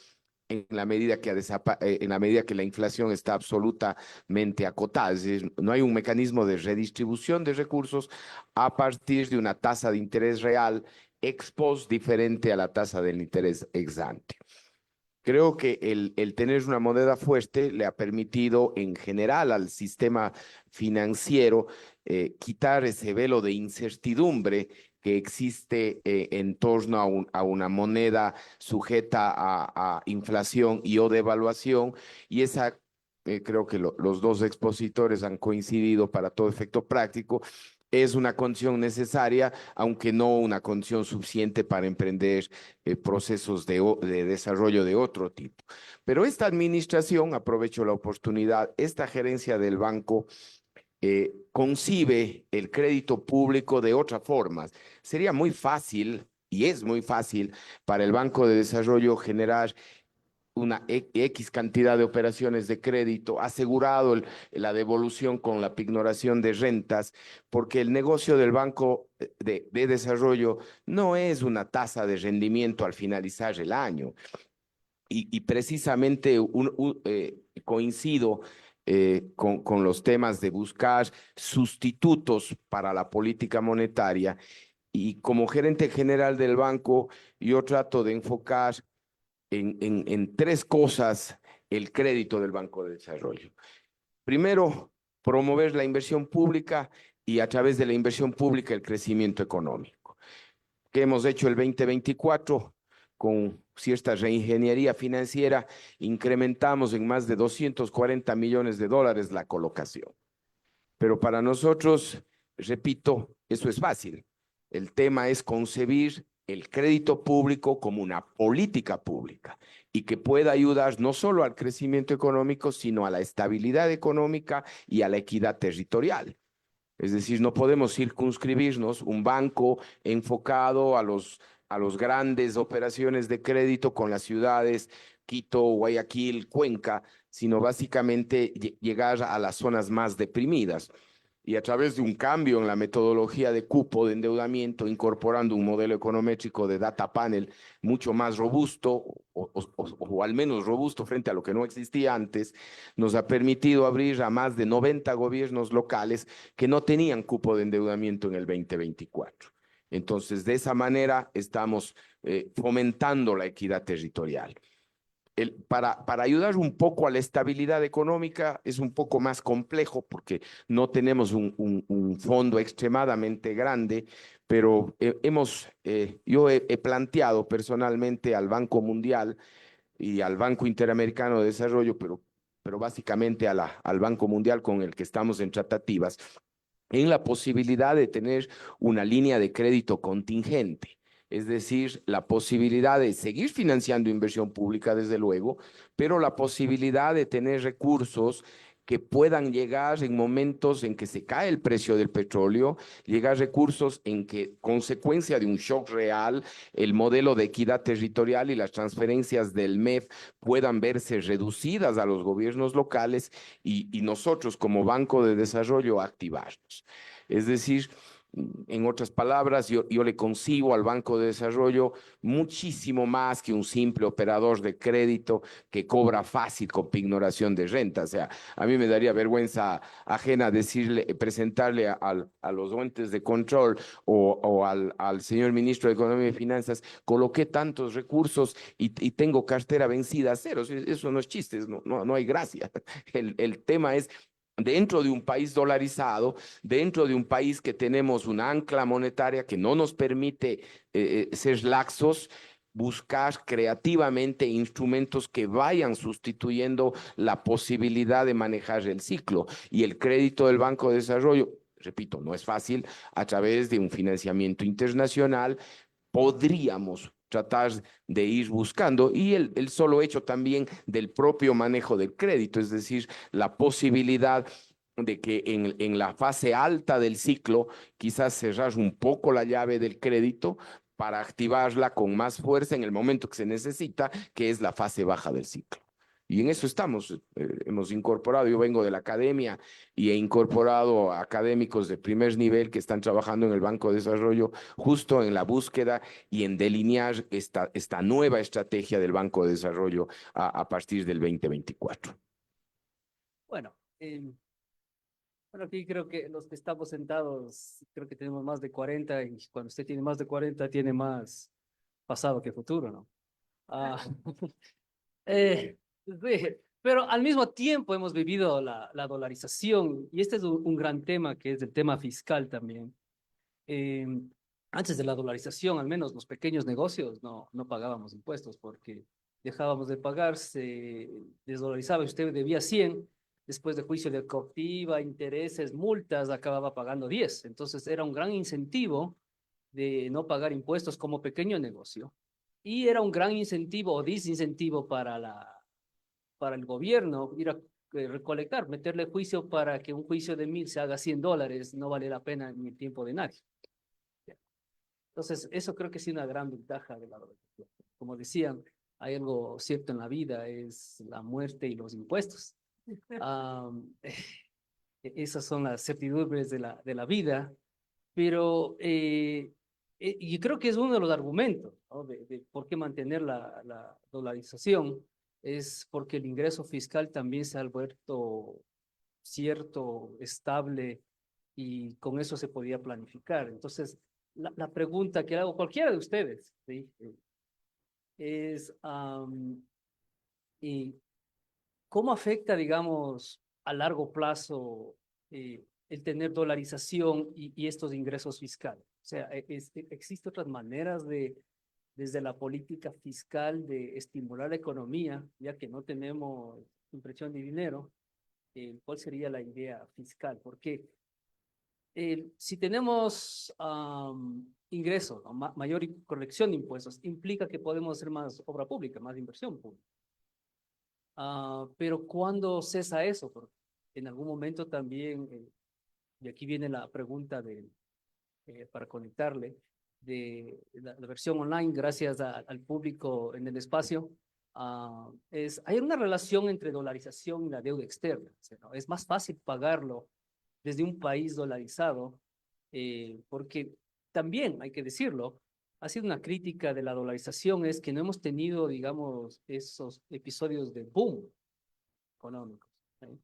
en la medida que la inflación está absolutamente acotada. Es decir, no hay un mecanismo de redistribución de recursos a partir de una tasa de interés real ex post diferente a la tasa del interés ex ante. Creo que el tener una moneda fuerte le ha permitido en general al sistema financiero quitar ese velo de incertidumbre que existe en torno a una moneda sujeta a inflación y o devaluación, y esa creo que los dos expositores han coincidido para todo efecto práctico, es una condición necesaria, aunque no una condición suficiente para emprender procesos de desarrollo de otro tipo. Pero esta administración, aprovecho la oportunidad, esta gerencia del banco concibe el crédito público de otra forma. Sería muy fácil, y es muy fácil, para el Banco de Desarrollo generar una X cantidad de operaciones de crédito, asegurado la devolución con la pignoración de rentas, porque el negocio del Banco de Desarrollo no es una tasa de rendimiento al finalizar el año. Y precisamente coincido con los temas de buscar sustitutos para la política monetaria. Y como gerente general del banco, yo trato de enfocar en tres cosas el crédito del Banco de Desarrollo. Primero, promover la inversión pública y a través de la inversión pública el crecimiento económico. ¿Qué hemos hecho el 2024? Con cierta reingeniería financiera, incrementamos en más de 240 millones de dólares la colocación. Pero para nosotros, repito, eso es fácil. El tema es concebir el crédito público como una política pública y que pueda ayudar no solo al crecimiento económico, sino a la estabilidad económica y a la equidad territorial. Es decir, no podemos circunscribirnos un banco enfocado a los grandes operaciones de crédito con las ciudades Quito, Guayaquil, Cuenca, sino básicamente llegar a las zonas más deprimidas. Y a través de un cambio en la metodología de cupo de endeudamiento, incorporando un modelo econométrico de data panel mucho más robusto, o al menos robusto frente a lo que no existía antes, nos ha permitido abrir a más de 90 gobiernos locales que no tenían cupo de endeudamiento en el 2024. Entonces, de esa manera estamos fomentando la equidad territorial. Para ayudar un poco a la estabilidad económica es un poco más complejo porque no tenemos un fondo extremadamente grande, pero yo he planteado personalmente al Banco Mundial y al Banco Interamericano de Desarrollo, pero básicamente al Banco Mundial con el que estamos en tratativas, en la posibilidad de tener una línea de crédito contingente. Es decir, la posibilidad de seguir financiando inversión pública, desde luego, pero la posibilidad de tener recursos que puedan llegar en momentos en que se cae el precio del petróleo, llegar recursos en que, consecuencia de un shock real, el modelo de equidad territorial y las transferencias del MEF puedan verse reducidas a los gobiernos locales y nosotros como Banco de Desarrollo activarnos. Es decir, en otras palabras, yo le consigo al Banco de Desarrollo muchísimo más que un simple operador de crédito que cobra fácil con pignoración de renta. O sea, a mí me daría vergüenza ajena presentarle a los entes de control o al señor ministro de Economía y Finanzas, coloqué tantos recursos y tengo cartera vencida a cero. Eso no es chiste, no hay gracia. El tema es, dentro de un país dolarizado, dentro de un país que tenemos una ancla monetaria que no nos permite ser laxos, buscar creativamente instrumentos que vayan sustituyendo la posibilidad de manejar el ciclo. Y el crédito del Banco de Desarrollo, repito, no es fácil, a través de un financiamiento internacional podríamos tratar de ir buscando, y el solo hecho también del propio manejo del crédito, es decir, la posibilidad de que en la fase alta del ciclo quizás cerrar un poco la llave del crédito para activarla con más fuerza en el momento que se necesita, que es la fase baja del ciclo. Y en eso estamos, hemos incorporado, yo vengo de la academia y he incorporado a académicos de primer nivel que están trabajando en el Banco de Desarrollo justo en la búsqueda y en delinear esta nueva estrategia del Banco de Desarrollo a partir del 2024. Bueno, aquí creo que los que estamos sentados, creo que tenemos más de 40 y cuando usted tiene más de 40 tiene más pasado que futuro, ¿no? Sí, pero al mismo tiempo hemos vivido la dolarización y este es un gran tema que es el tema fiscal también. Antes de la dolarización, al menos los pequeños negocios no pagábamos impuestos porque dejábamos de pagar, se desdolarizaba, usted debía 100, después de juicio de coactiva, intereses, multas, acababa pagando 10. Entonces era un gran incentivo de no pagar impuestos como pequeño negocio. Y era un gran incentivo o desincentivo para el gobierno ir a recolectar, meterle juicio para que un juicio de 1.000 se haga $100, no vale la pena ni el tiempo de nadie. Entonces, eso creo que sí es una gran ventaja de la dolarización. Como decían, hay algo cierto en la vida, es la muerte y los impuestos. Esas son las certidumbres de la vida, pero yo creo que es uno de los argumentos, ¿no? de por qué mantener la dolarización, es porque el ingreso fiscal también se ha vuelto cierto, estable, y con eso se podía planificar. Entonces, la pregunta que hago cualquiera de ustedes, ¿sí? Es, ¿y cómo afecta, digamos, a largo plazo el tener dolarización y estos ingresos fiscales? O sea, ¿existen otras maneras desde la política fiscal de estimular la economía, ya que no tenemos impresión de dinero? ¿Cuál sería la idea fiscal? Porque si tenemos ingresos, ¿no? Mayor colección de impuestos, implica que podemos hacer más obra pública, más inversión pública. Pero ¿cuándo cesa eso? Porque en algún momento también, y aquí viene la pregunta para conectarle, de la versión online, gracias al público en el espacio, hay una relación entre dolarización y la deuda externa, ¿no? Es más fácil pagarlo desde un país dolarizado, porque también, hay que decirlo, ha sido una crítica de la dolarización, es que no hemos tenido, digamos, esos episodios de boom económicos, ¿sí?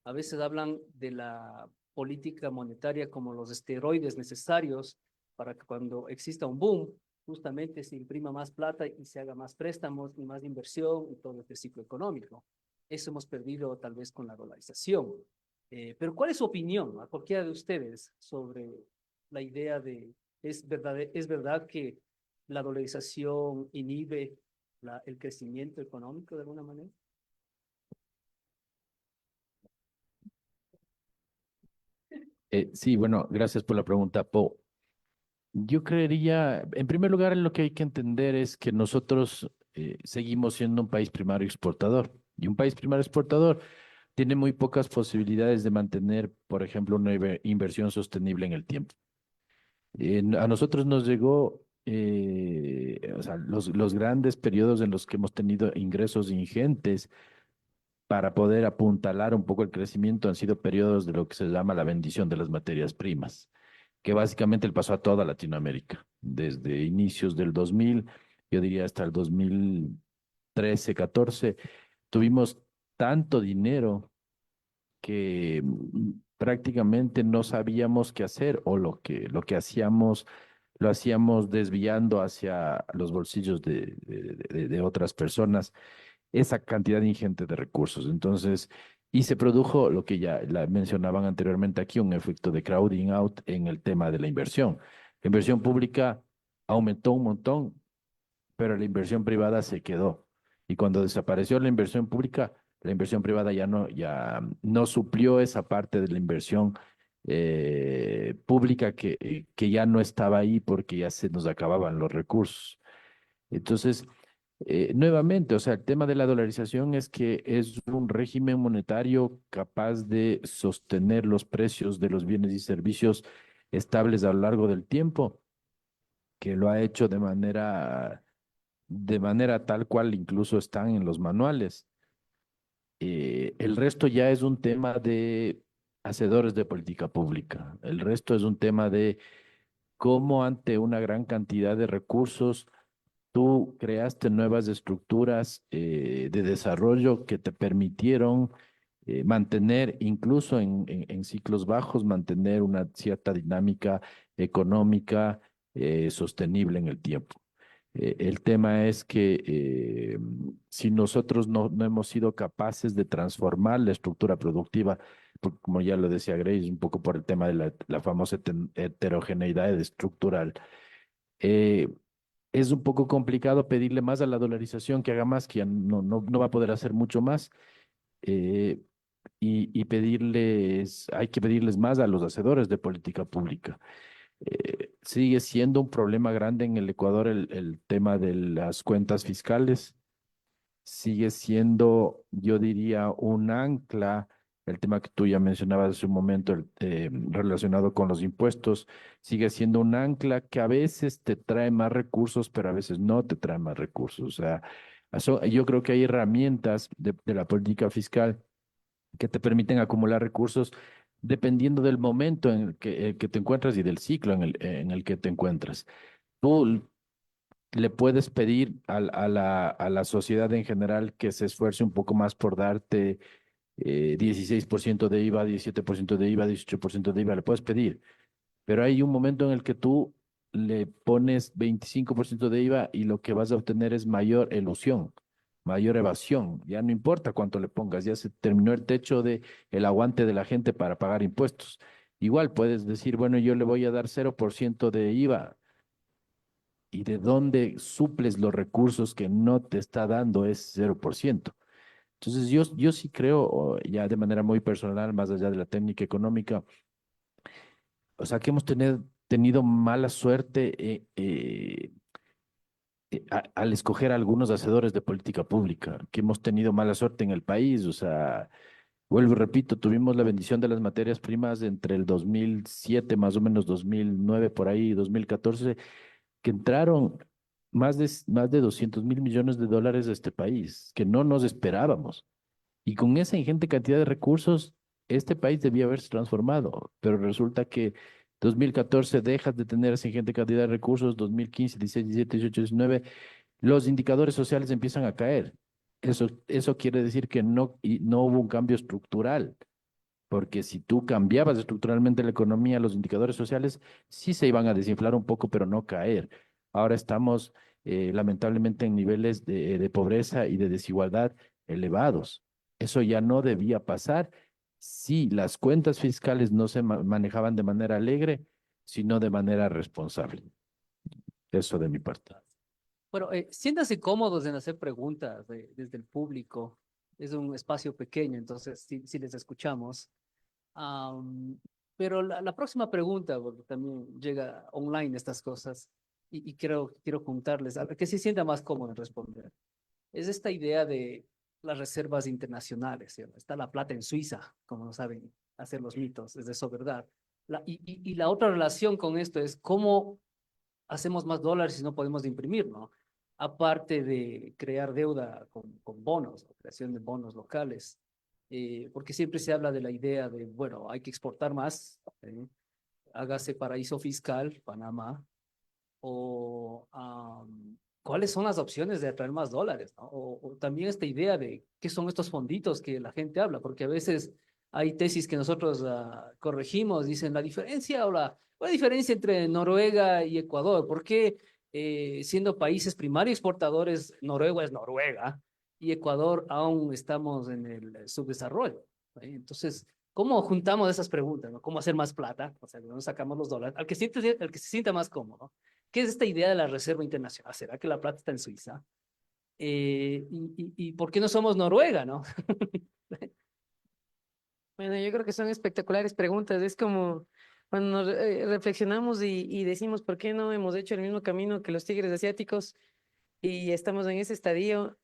A veces hablan de la política monetaria como los esteroides necesarios para que cuando exista un boom, justamente se imprima más plata y se haga más préstamos y más inversión y todo este ciclo económico. Eso hemos perdido tal vez con la dolarización. Pero ¿cuál es su opinión a cualquiera de ustedes sobre la idea de, es verdad que la dolarización inhibe el crecimiento económico de alguna manera? Sí, bueno, gracias por la pregunta, Po. Yo creería, en primer lugar, lo que hay que entender es que nosotros seguimos siendo un país primario exportador. Y un país primario exportador tiene muy pocas posibilidades de mantener, por ejemplo, una inversión sostenible en el tiempo. A nosotros nos llegó, o sea, los grandes periodos en los que hemos tenido ingresos ingentes para poder apuntalar un poco el crecimiento han sido periodos de lo que se llama la bendición de las materias primas, que básicamente le pasó a toda Latinoamérica, desde inicios del 2000, yo diría hasta el 2013, 14, tuvimos tanto dinero que prácticamente no sabíamos qué hacer o lo que hacíamos lo hacíamos desviando hacia los bolsillos de otras personas esa cantidad ingente de recursos. Entonces, y se produjo lo que ya mencionaban anteriormente aquí, un efecto de crowding out en el tema de la inversión. La inversión pública aumentó un montón, pero la inversión privada se quedó. Y cuando desapareció la inversión pública, la inversión privada ya no suplió esa parte de la inversión pública que ya no estaba ahí porque ya se nos acababan los recursos. Entonces, nuevamente, o sea, el tema de la dolarización es que es un régimen monetario capaz de sostener los precios de los bienes y servicios estables a lo largo del tiempo, que lo ha hecho de manera tal cual incluso están en los manuales. El resto ya es un tema de hacedores de política pública. El resto es un tema de cómo ante una gran cantidad de recursos tú creaste nuevas estructuras de desarrollo que te permitieron mantener, incluso en ciclos bajos, mantener una cierta dinámica económica sostenible en el tiempo. El tema es que si nosotros no hemos sido capaces de transformar la estructura productiva, como ya lo decía Grace, un poco por el tema de la famosa heterogeneidad estructural, eh, es un poco complicado pedirle más a la dolarización que haga más, que ya no va a poder hacer mucho más. Eh, y pedirles, hay que pedirles más a los hacedores de política pública. Sigue siendo un problema grande en el Ecuador el tema de las cuentas fiscales. Sigue siendo, yo diría, un ancla, el tema que tú ya mencionabas hace un momento, relacionado con los impuestos, sigue siendo un ancla que a veces te trae más recursos, pero a veces no te trae más recursos. O sea, yo creo que hay herramientas de la política fiscal que te permiten acumular recursos dependiendo del momento en el que te encuentras y del ciclo en el que te encuentras. Tú le puedes pedir a la sociedad en general que se esfuerce un poco más por darte 16% de IVA, 17% de IVA, 18% de IVA, le puedes pedir, pero hay un momento en el que tú le pones 25% de IVA y lo que vas a obtener es mayor elusión, mayor evasión. Ya no importa cuánto le pongas, ya se terminó el techo de el aguante de la gente para pagar impuestos. Igual puedes decir, bueno, yo le voy a dar 0% de IVA. ¿Y de dónde suples los recursos que no te está dando ese 0%? Entonces, yo sí creo, ya de manera muy personal, más allá de la técnica económica, o sea, que hemos tenido mala suerte al escoger a algunos hacedores de política pública, que hemos tenido mala suerte en el país. O sea, vuelvo y repito, tuvimos la bendición de las materias primas entre el 2007, más o menos 2009, por ahí, 2014, que entraron más de 200.000 millones de dólares a este país, que no nos esperábamos. Y con esa ingente cantidad de recursos, este país debía haberse transformado, pero resulta que 2014 dejas de tener esa ingente cantidad de recursos, 2015, 16, 17, 18, 19, los indicadores sociales empiezan a caer. Eso quiere decir que no hubo un cambio estructural, porque si tú cambiabas estructuralmente la economía, los indicadores sociales sí se iban a desinflar un poco, pero no caer. Ahora estamos lamentablemente en niveles de pobreza y de desigualdad elevados. Eso ya no debía pasar si las cuentas fiscales no se manejaban de manera alegre, sino de manera responsable. Eso de mi parte. Bueno, siéntanse cómodos en hacer preguntas desde el público. Es un espacio pequeño, entonces sí les escuchamos. Pero la próxima pregunta, porque también llega online estas cosas, y quiero juntarles, a ver que se sienta más cómodo en responder. Es esta idea de las reservas internacionales, ¿sí? Está la plata en Suiza, como no saben hacer los mitos, es eso, ¿verdad? Y la otra relación con esto es cómo hacemos más dólares si no podemos imprimir, ¿no? Aparte de crear deuda con bonos, ¿no? Creación de bonos locales, porque siempre se habla de la idea de, bueno, hay que exportar más, hágase paraíso fiscal, Panamá, o cuáles son las opciones de atraer más dólares, ¿no? O también esta idea de qué son estos fonditos que la gente habla, porque a veces hay tesis que nosotros corregimos, dicen la diferencia o la diferencia entre Noruega y Ecuador, ¿por qué siendo países primarios exportadores, Noruega es Noruega y Ecuador aún estamos en el subdesarrollo? ¿Sí? Entonces, ¿cómo juntamos esas preguntas? ¿No? ¿Cómo hacer más plata? O sea, ¿no sacamos los dólares? Al que se sienta más cómodo. ¿Qué es esta idea de la Reserva Internacional? ¿Será que la plata está en Suiza? ¿Y por qué no somos Noruega, no? Bueno, yo creo que son espectaculares preguntas. Es como cuando nos, reflexionamos y decimos, ¿por qué no hemos hecho el mismo camino que los tigres asiáticos y estamos en ese estadio?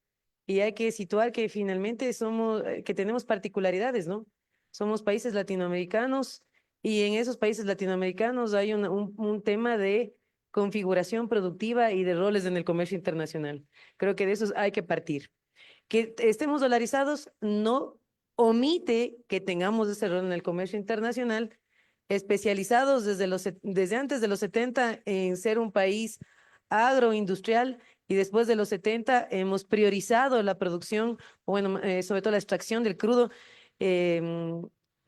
Y hay que situar que finalmente somos, que tenemos particularidades, ¿no? Somos países latinoamericanos y en esos países latinoamericanos hay un tema de configuración productiva y de roles en el comercio internacional. Creo que de eso hay que partir. Que estemos dolarizados no omite que tengamos ese rol en el comercio internacional, especializados desde antes de los 70 en ser un país agroindustrial y después de los 70 hemos priorizado la producción, bueno, sobre todo la extracción del crudo,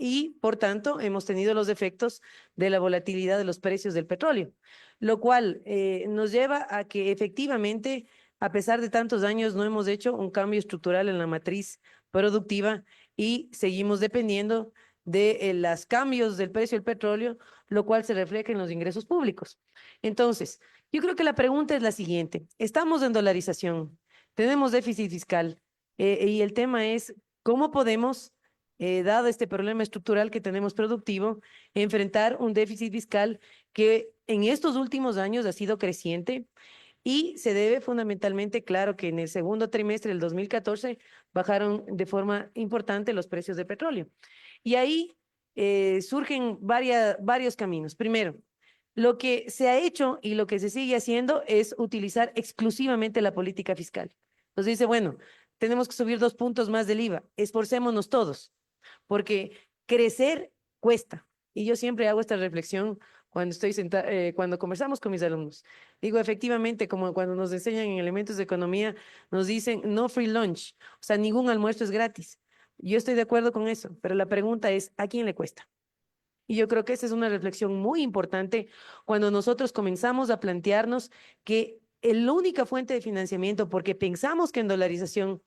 y por tanto hemos tenido los efectos de la volatilidad de los precios del petróleo, lo cual nos lleva a que efectivamente, a pesar de tantos años, no hemos hecho un cambio estructural en la matriz productiva y seguimos dependiendo de los cambios del precio del petróleo, lo cual se refleja en los ingresos públicos. Entonces, yo creo que la pregunta es la siguiente. Estamos en dolarización, tenemos déficit fiscal y el tema es cómo podemos dado este problema estructural que tenemos productivo, enfrentar un déficit fiscal que en estos últimos años ha sido creciente y se debe fundamentalmente, claro, que en el segundo trimestre del 2014 bajaron de forma importante los precios de petróleo. Y ahí surgen varios caminos. Primero, lo que se ha hecho y lo que se sigue haciendo es utilizar exclusivamente la política fiscal. Entonces dice, bueno, tenemos que subir 2 puntos más del IVA, esforcémonos todos, porque crecer cuesta. Y yo siempre hago esta reflexión cuando cuando conversamos con mis alumnos. Digo, efectivamente, como cuando nos enseñan en elementos de economía, nos dicen no free lunch, o sea, ningún almuerzo es gratis. Yo estoy de acuerdo con eso, pero la pregunta es, ¿a quién le cuesta? Y yo creo que esa es una reflexión muy importante cuando nosotros comenzamos a plantearnos que la única fuente de financiamiento, porque pensamos que en dolarización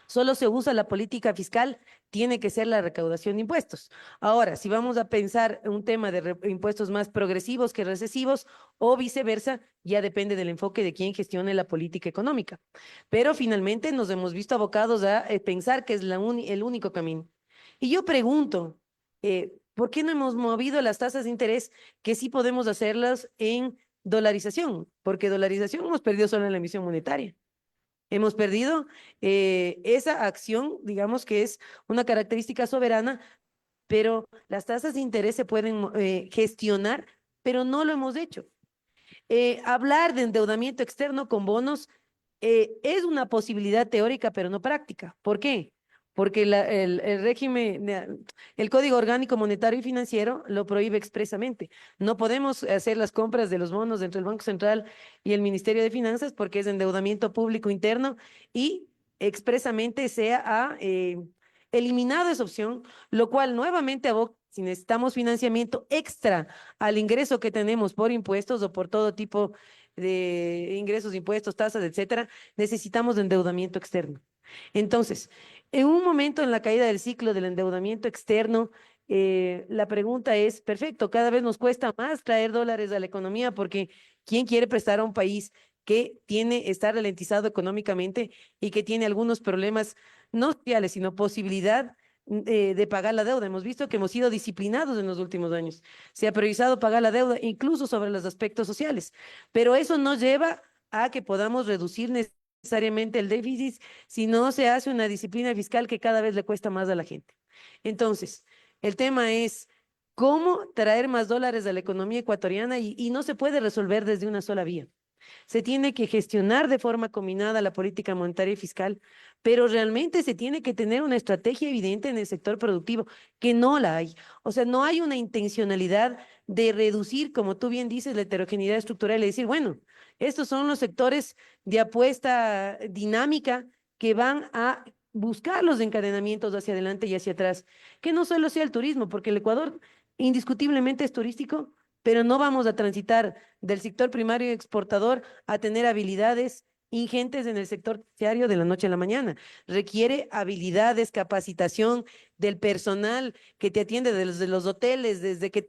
solo se usa la política fiscal, tiene que ser la recaudación de impuestos. Ahora, si vamos a pensar un tema de impuestos más progresivos que recesivos o viceversa, ya depende del enfoque de quién gestione la política económica. Pero finalmente nos hemos visto abocados a pensar que es el único camino. Y yo pregunto, ¿por qué no hemos movido las tasas de interés que sí podemos hacerlas en dolarización? Porque dolarización hemos perdido solo en la emisión monetaria. Hemos perdido esa acción, digamos que es una característica soberana, pero las tasas de interés se pueden gestionar, pero no lo hemos hecho. Hablar de endeudamiento externo con bonos es una posibilidad teórica, pero no práctica. ¿Por qué? Porque el régimen, el Código Orgánico Monetario y Financiero lo prohíbe expresamente. No podemos hacer las compras de los bonos entre el Banco Central y el Ministerio de Finanzas porque es endeudamiento público interno y expresamente se ha eliminado esa opción, lo cual nuevamente aboca, si necesitamos financiamiento extra al ingreso que tenemos por impuestos o por todo tipo de ingresos, impuestos, tasas, etcétera, necesitamos de endeudamiento externo. Entonces, en un momento en la caída del ciclo del endeudamiento externo, la pregunta es, perfecto, cada vez nos cuesta más traer dólares a la economía porque ¿quién quiere prestar a un país que está ralentizado económicamente y que tiene algunos problemas no sociales, sino posibilidad de pagar la deuda? Hemos visto que hemos sido disciplinados en los últimos años. Se ha priorizado pagar la deuda, incluso sobre los aspectos sociales, pero eso no lleva a que podamos reducir necesariamente el déficit si no se hace una disciplina fiscal que cada vez le cuesta más a la gente. Entonces, el tema es cómo traer más dólares a la economía ecuatoriana y no se puede resolver desde una sola vía. Se tiene que gestionar de forma combinada la política monetaria y fiscal, pero realmente se tiene que tener una estrategia evidente en el sector productivo, que no la hay. O sea, no hay una intencionalidad de reducir, como tú bien dices, la heterogeneidad estructural y decir, bueno, estos son los sectores de apuesta dinámica que van a buscar los encadenamientos hacia adelante y hacia atrás, que no solo sea el turismo, porque el Ecuador indiscutiblemente es turístico, pero no vamos a transitar del sector primario y exportador a tener habilidades ingentes en el sector terciario de la noche a la mañana. Requiere habilidades, capacitación del personal que te atiende desde los hoteles, desde que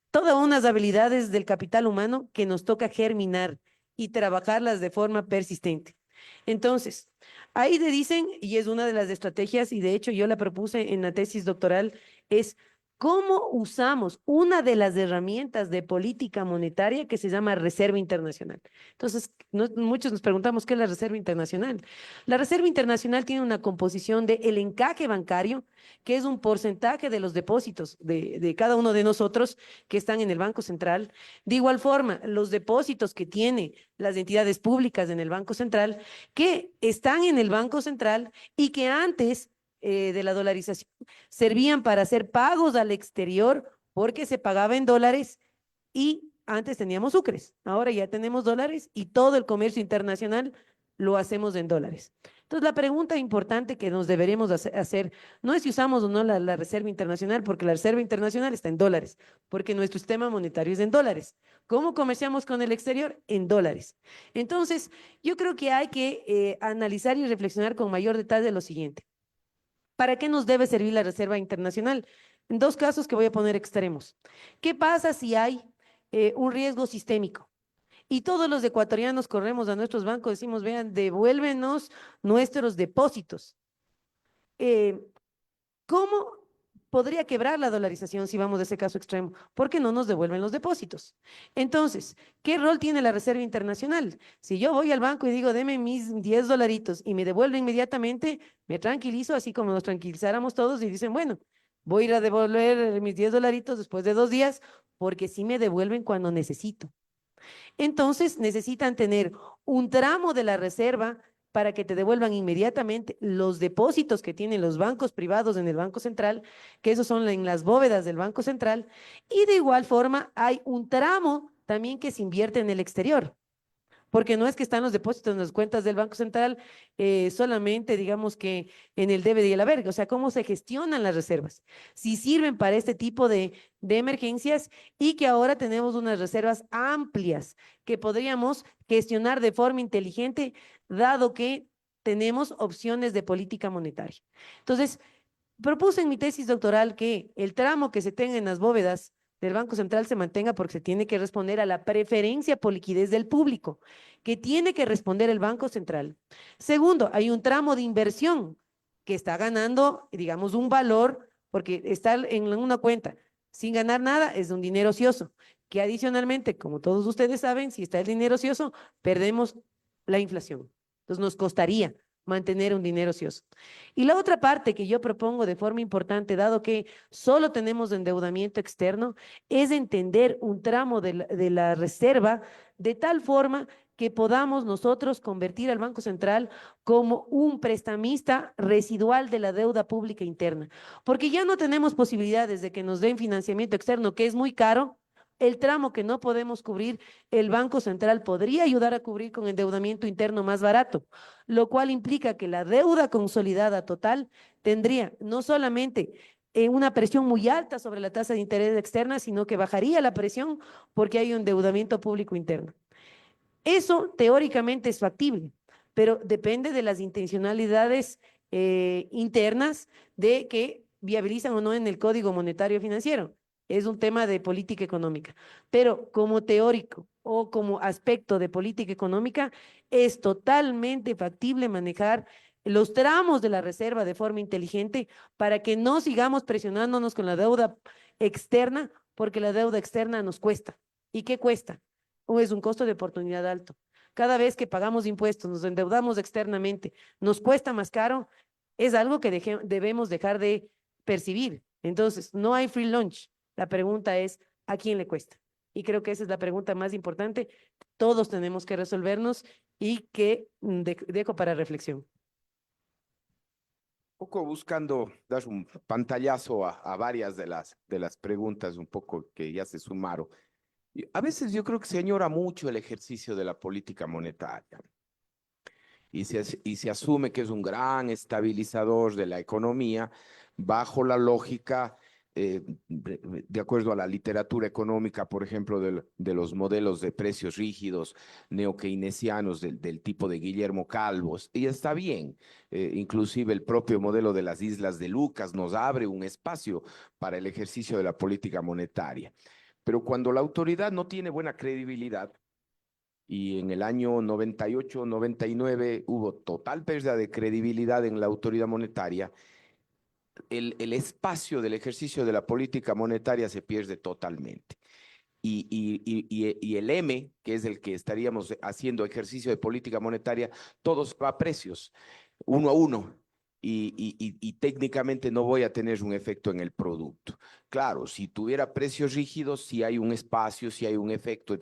todas unas habilidades del capital humano que nos toca germinar y trabajarlas de forma persistente. Entonces, ahí te dicen, y es una de las estrategias, y de hecho yo la propuse en la tesis doctoral, es cómo usamos una de las herramientas de política monetaria que se llama Reserva Internacional. Entonces, muchos nos preguntamos qué es la Reserva Internacional. La Reserva Internacional tiene una composición de el encaje bancario, que es un porcentaje de los depósitos de cada uno de nosotros que están en el Banco Central. De igual forma, los depósitos que tiene las entidades públicas en el Banco Central, que están en el Banco Central y que antes de la dolarización servían para hacer pagos al exterior porque se pagaba en dólares y antes teníamos sucres. Ahora ya tenemos dólares y todo el comercio internacional lo hacemos en dólares. Entonces, la pregunta importante que nos deberemos hacer no es si usamos o no la Reserva Internacional, porque la Reserva Internacional está en dólares, porque nuestro sistema monetario es en dólares. ¿Cómo comerciamos con el exterior? En dólares. Entonces, yo creo que hay que analizar y reflexionar con mayor detalle lo siguiente. ¿Para qué nos debe servir la Reserva Internacional? En 2 casos que voy a poner extremos. ¿Qué pasa si hay un riesgo sistémico? Y todos los ecuatorianos corremos a nuestros bancos, decimos, vean, devuélvenos nuestros depósitos. ¿Cómo podría quebrar la dolarización si vamos de ese caso extremo? Porque no nos devuelven los depósitos. Entonces, ¿qué rol tiene la Reserva Internacional? Si yo voy al banco y digo, deme mis 10 dolaritos y me devuelve inmediatamente, me tranquilizo, así como nos tranquilizáramos todos y dicen, bueno, voy a ir a devolver mis 10 dolaritos después de 2 días, porque sí me devuelven cuando necesito. Entonces, necesitan tener un tramo de la reserva para que te devuelvan inmediatamente los depósitos que tienen los bancos privados en el Banco Central, que esos son en las bóvedas del Banco Central, y de igual forma hay un tramo también que se invierte en el exterior, porque no es que están los depósitos en las cuentas del Banco Central solamente, digamos que en el debe y el haber, o sea, cómo se gestionan las reservas, si sirven para este tipo de emergencias y que ahora tenemos unas reservas amplias que podríamos gestionar de forma inteligente, dado que tenemos opciones de política monetaria. Entonces, propuse en mi tesis doctoral que el tramo que se tenga en las bóvedas del Banco Central se mantenga porque se tiene que responder a la preferencia por liquidez del público, que tiene que responder el Banco Central. Segundo, hay un tramo de inversión que está ganando, digamos, un valor, porque está en una cuenta sin ganar nada es un dinero ocioso, que adicionalmente, como todos ustedes saben, si está el dinero ocioso, perdemos la inflación. Entonces nos costaría mantener un dinero ocioso. Y la otra parte que yo propongo de forma importante, dado que solo tenemos endeudamiento externo, es entender un tramo de la reserva de tal forma que podamos nosotros convertir al Banco Central como un prestamista residual de la deuda pública interna, porque ya no tenemos posibilidades de que nos den financiamiento externo, que es muy caro. El tramo que no podemos cubrir, el Banco Central podría ayudar a cubrir con endeudamiento interno más barato, lo cual implica que la deuda consolidada total tendría no solamente una presión muy alta sobre la tasa de interés externa, sino que bajaría la presión porque hay un endeudamiento público interno. Eso teóricamente es factible, pero depende de las intencionalidades internas de que viabilizan o no en el Código Monetario Financiero. Es un tema de política económica, pero como teórico o como aspecto de política económica, es totalmente factible manejar los tramos de la reserva de forma inteligente para que no sigamos presionándonos con la deuda externa, porque la deuda externa nos cuesta. ¿Y qué cuesta? O es un costo de oportunidad alto. Cada vez que pagamos impuestos, nos endeudamos externamente, nos cuesta más caro, es algo que debemos dejar de percibir. Entonces, no hay free lunch. La pregunta es, ¿a quién le cuesta? Y creo que esa es la pregunta más importante. Todos tenemos que resolvernos y que dejo para reflexión. Un poco buscando dar un pantallazo a varias de las preguntas un poco que ya se sumaron. Y a veces yo creo que se añora mucho el ejercicio de la política monetaria y se asume que es un gran estabilizador de la economía bajo la lógica, de acuerdo a la literatura económica, por ejemplo, de los modelos de precios rígidos neokeynesianos del tipo de Guillermo Calvo. Y está bien, inclusive el propio modelo de las Islas de Lucas nos abre un espacio para el ejercicio de la política monetaria. Pero cuando la autoridad no tiene buena credibilidad, y en el año 98, 99 hubo total pérdida de credibilidad en la autoridad monetaria, el espacio del ejercicio de la política monetaria se pierde totalmente. Y el M, que es el que estaríamos haciendo ejercicio de política monetaria, todos va a precios, uno a uno. Y técnicamente no voy a tener un efecto en el producto. Claro, si tuviera precios rígidos, si hay un espacio, si hay un efecto,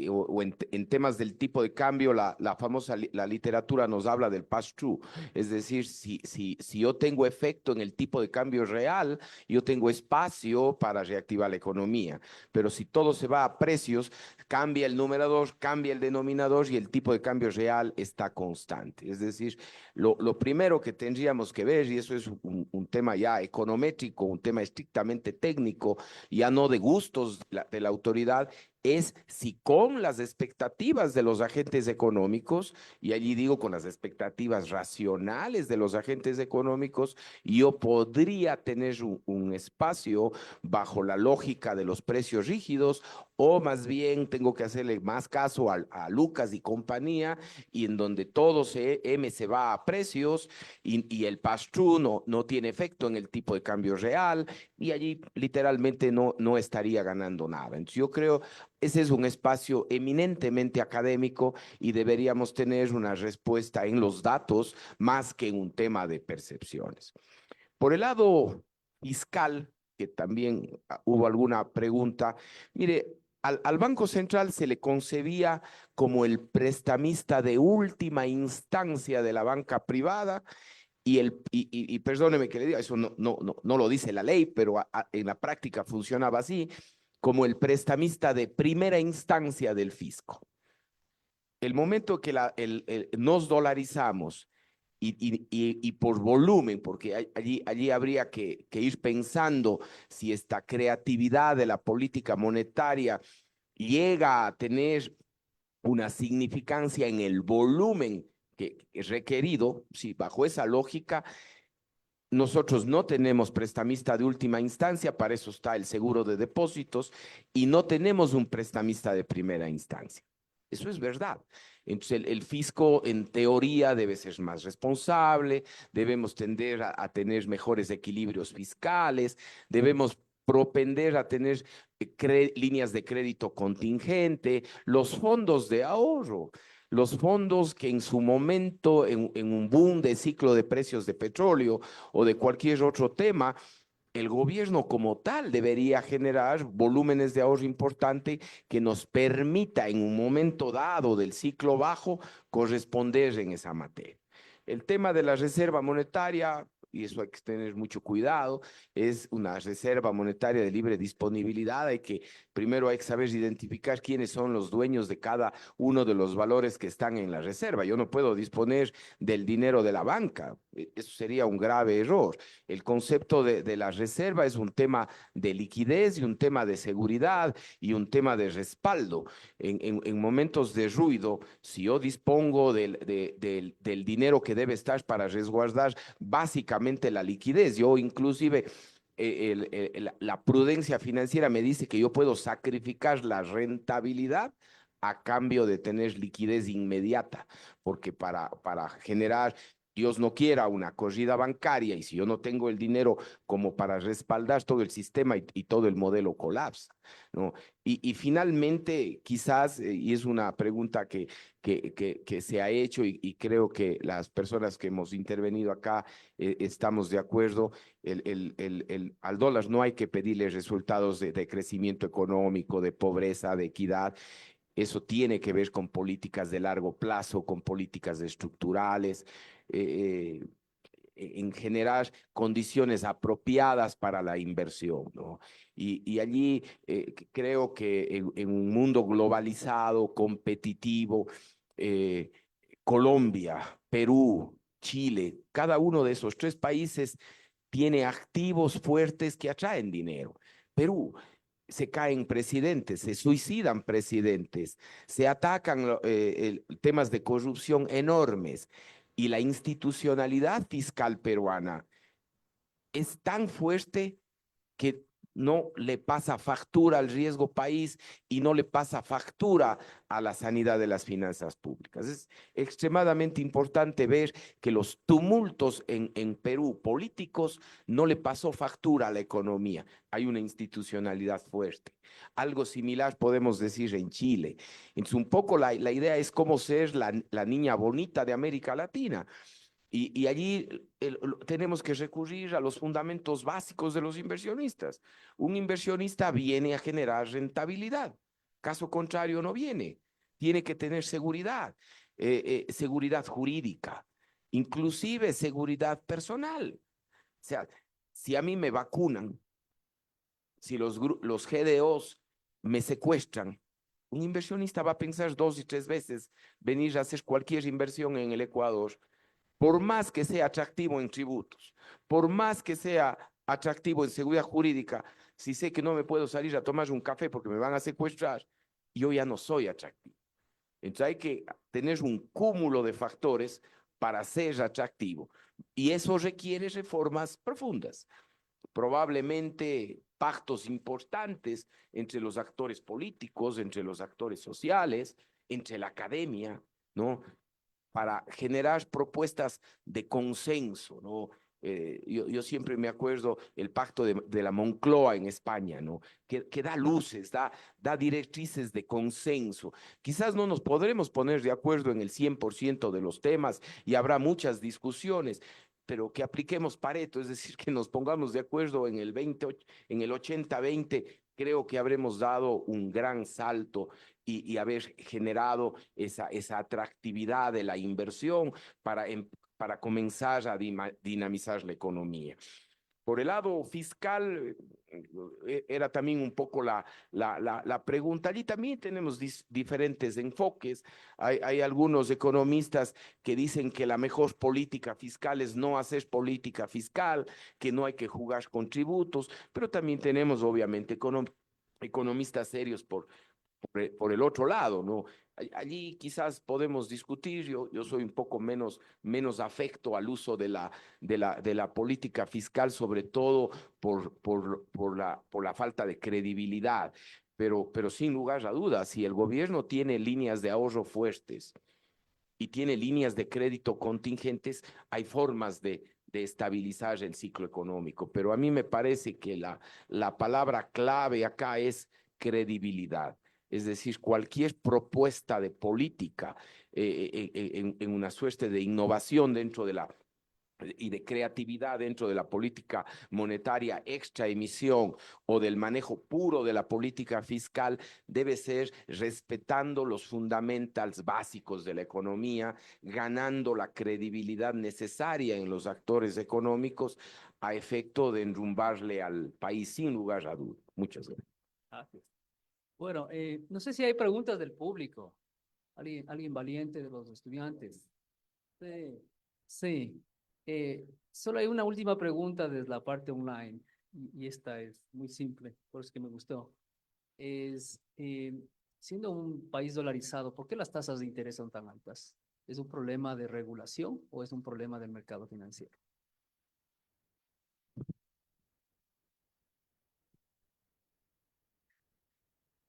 o en temas del tipo de cambio, la famosa la literatura nos habla del pass-through, es decir, si yo tengo efecto en el tipo de cambio real, yo tengo espacio para reactivar la economía, pero si todo se va a precios, cambia el numerador, cambia el denominador y el tipo de cambio real está constante. Es decir, lo primero que tendríamos que ver, y eso es un tema ya econométrico, un tema estrictamente técnico, ya no de gustos de la autoridad, es si con las expectativas de los agentes económicos, y allí digo con las expectativas racionales de los agentes económicos, yo podría tener un espacio bajo la lógica de los precios rígidos, o más bien tengo que hacerle más caso a Lucas y compañía, y en donde todo M se va a precios y el pass-through no tiene efecto en el tipo de cambio real, y allí literalmente no estaría ganando nada. Entonces yo creo ese es un espacio eminentemente académico y deberíamos tener una respuesta en los datos más que en un tema de percepciones. Por el lado fiscal, que también hubo alguna pregunta, mire, al Banco Central se le concebía como el prestamista de última instancia de la banca privada y perdóneme que le diga, eso no lo dice la ley, pero en la práctica funcionaba así, como el prestamista de primera instancia del fisco. El momento que nos dolarizamos y por volumen, porque allí habría que ir pensando si esta creatividad de la política monetaria llega a tener una significancia en el volumen que es requerido, si bajo esa lógica nosotros no tenemos prestamista de última instancia, para eso está el seguro de depósitos, y no tenemos un prestamista de primera instancia. Eso es verdad. Entonces el fisco en teoría debe ser más responsable, debemos tender a tener mejores equilibrios fiscales, debemos propender a tener líneas de crédito contingente, los fondos de ahorro. Los fondos que en su momento, en un boom de ciclo de precios de petróleo o de cualquier otro tema, el gobierno como tal debería generar volúmenes de ahorro importante que nos permita en un momento dado del ciclo bajo corresponder en esa materia. El tema de la reserva monetaria, y eso hay que tener mucho cuidado, es una reserva monetaria de libre disponibilidad. Primero hay que saber identificar quiénes son los dueños de cada uno de los valores que están en la reserva. Yo no puedo disponer del dinero de la banca, eso sería un grave error. El concepto de la reserva es un tema de liquidez y un tema de seguridad y un tema de respaldo. En momentos de ruido, si yo dispongo del dinero que debe estar para resguardar básicamente la liquidez, yo inclusive la prudencia financiera me dice que yo puedo sacrificar la rentabilidad a cambio de tener liquidez inmediata, porque para generar, Dios no quiera, una corrida bancaria, y si yo no tengo el dinero como para respaldar todo el sistema y todo el modelo colapsa, ¿no? Y finalmente, quizás, y es una pregunta que se ha hecho y creo que las personas que hemos intervenido acá estamos de acuerdo, al dólar no hay que pedirle resultados de crecimiento económico, de pobreza, de equidad. Eso tiene que ver con políticas de largo plazo, con políticas estructurales, en generar condiciones apropiadas para la inversión, ¿no? Y allí creo que en un mundo globalizado, competitivo, Colombia, Perú, Chile, cada uno de esos tres países tiene activos fuertes que atraen dinero. Perú, se caen presidentes, se suicidan presidentes, se atacan temas de corrupción enormes, y la institucionalidad fiscal peruana es tan fuerte que no le pasa factura al riesgo país y no le pasa factura a la sanidad de las finanzas públicas. Es extremadamente importante ver que los tumultos en Perú políticos no le pasó factura a la economía. Hay una institucionalidad fuerte. Algo similar podemos decir en Chile. Entonces, un poco la idea es cómo ser la niña bonita de América Latina. Y allí tenemos que recurrir a los fundamentos básicos de los inversionistas. Un inversionista viene a generar rentabilidad. Caso contrario, no viene. Tiene que tener seguridad, seguridad jurídica, inclusive seguridad personal. O sea, si a mí me vacunan, si los GDOs me secuestran, un inversionista va a pensar 2 y 3 veces venir a hacer cualquier inversión en el Ecuador, por más que sea atractivo en tributos, por más que sea atractivo en seguridad jurídica. Si sé que no me puedo salir a tomar un café porque me van a secuestrar, yo ya no soy atractivo. Entonces hay que tener un cúmulo de factores para ser atractivo y eso requiere reformas profundas, probablemente pactos importantes entre los actores políticos, entre los actores sociales, entre la academia, ¿no? Para generar propuestas de consenso, ¿no? Yo siempre me acuerdo el pacto de la Moncloa en España, ¿no? Que da luces, da directrices de consenso. Quizás no nos podremos poner de acuerdo en el 100% de los temas y habrá muchas discusiones, pero que apliquemos Pareto, es decir, que nos pongamos de acuerdo en el 80-20, creo que habremos dado un gran salto y haber generado esa atractividad de la inversión para comenzar a dinamizar la economía. Por el lado fiscal, era también un poco la pregunta. Allí también tenemos diferentes enfoques. Hay algunos economistas que dicen que la mejor política fiscal es no hacer política fiscal, que no hay que jugar con tributos, pero también tenemos obviamente economistas serios por el otro lado, ¿no? Allí quizás podemos discutir, yo soy un poco menos afecto al uso de la política fiscal, sobre todo por la falta de credibilidad, pero sin lugar a dudas, si el gobierno tiene líneas de ahorro fuertes y tiene líneas de crédito contingentes, hay formas de estabilizar el ciclo económico, pero a mí me parece que la palabra clave acá es credibilidad. Es decir, cualquier propuesta de política en una suerte de innovación dentro de y de creatividad dentro de la política monetaria extra emisión o del manejo puro de la política fiscal debe ser respetando los fundamentals básicos de la economía, ganando la credibilidad necesaria en los actores económicos a efecto de enrumbarle al país sin lugar a dudas. Muchas gracias. Gracias. Bueno, no sé si hay preguntas del público. ¿Alguien valiente de los estudiantes? Sí, sí. Solo hay una última pregunta desde la parte online y esta es muy simple, por eso es que me gustó. Siendo un país dolarizado, ¿por qué las tasas de interés son tan altas? ¿Es un problema de regulación o es un problema del mercado financiero?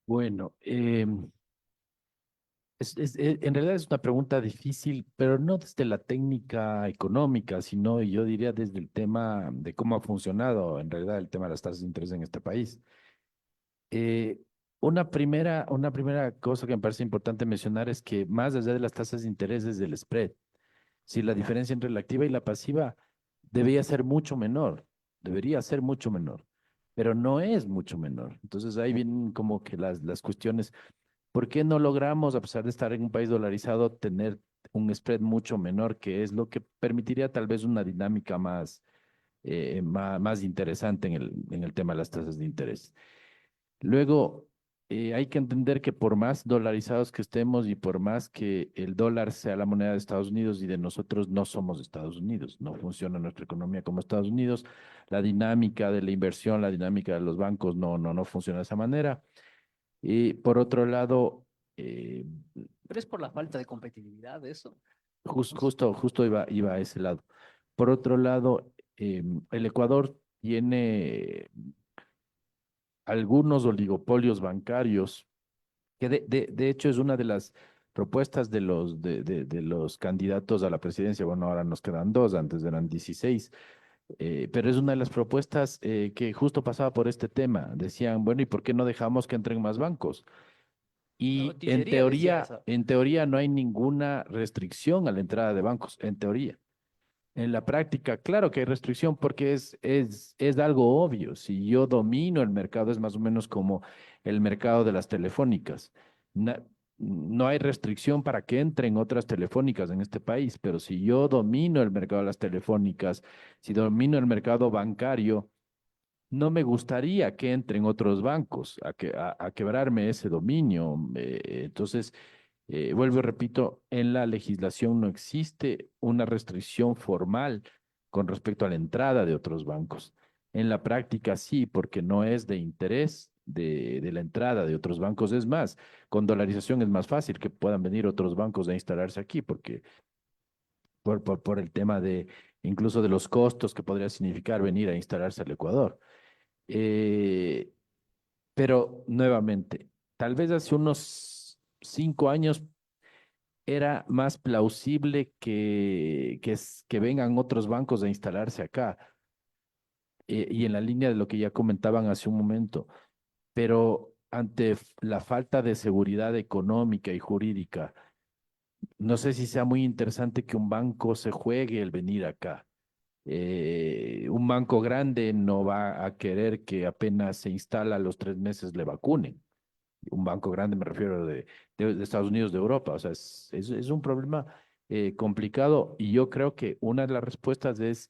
Bueno, en realidad es una pregunta difícil, pero no desde la técnica económica, sino yo diría desde el tema de cómo ha funcionado en realidad el tema de las tasas de interés en este país. Eh, una primera cosa que me parece importante mencionar es que más allá de las tasas de interés es el spread. Si la diferencia entre la activa y la pasiva debería ser mucho menor, debería ser mucho menor, pero no es mucho menor. Entonces ahí vienen como que las cuestiones. ¿Por qué no logramos, a pesar de estar en un país dolarizado, tener un spread mucho menor, que es lo que permitiría tal vez una dinámica más interesante en el tema de las tasas de interés? Luego, hay que entender que por más dolarizados que estemos y por más que el dólar sea la moneda de Estados Unidos y de nosotros no somos Estados Unidos, no funciona nuestra economía como Estados Unidos, la dinámica de la inversión, la dinámica de los bancos no funciona de esa manera. Y por otro lado, ¿Pero es por la falta de competitividad de eso? justo iba a ese lado. Por otro lado, el Ecuador tiene algunos oligopolios bancarios, que de hecho es una de las propuestas de los candidatos a la presidencia. Bueno, ahora nos quedan dos, antes eran 16. Pero es una de las propuestas que justo pasaba por este tema. Decían, bueno, ¿y por qué no dejamos que entren más bancos? La Y botillería decía eso. en teoría no hay ninguna restricción a la entrada de bancos, en teoría. En la práctica, claro que hay restricción porque es algo obvio. Si yo domino el mercado, es más o menos como el mercado de las telefónicas. Na- no hay restricción para que entren otras telefónicas en este país, pero si yo domino el mercado de las telefónicas, si domino el mercado bancario, no me gustaría que entren otros bancos a quebrarme ese dominio. Entonces, vuelvo y repito, en la legislación no existe una restricción formal con respecto a la entrada de otros bancos. En la práctica sí, porque no es de interés de la entrada de otros bancos. Es más, con dolarización es más fácil que puedan venir otros bancos a instalarse aquí, porque por el tema de incluso de los costos que podría significar venir a instalarse al Ecuador. Eh, pero nuevamente, tal vez hace unos 5 años era más plausible que vengan otros bancos a instalarse acá. Y en la línea de lo que ya comentaban hace un momento, pero ante la falta de seguridad económica y jurídica, no sé si sea muy interesante que un banco se juegue el venir acá. Un banco grande no va a querer que apenas se instala a los 3 meses le vacunen. Un banco grande me refiero de Estados Unidos, de Europa. O sea, es un problema complicado y yo creo que una de las respuestas es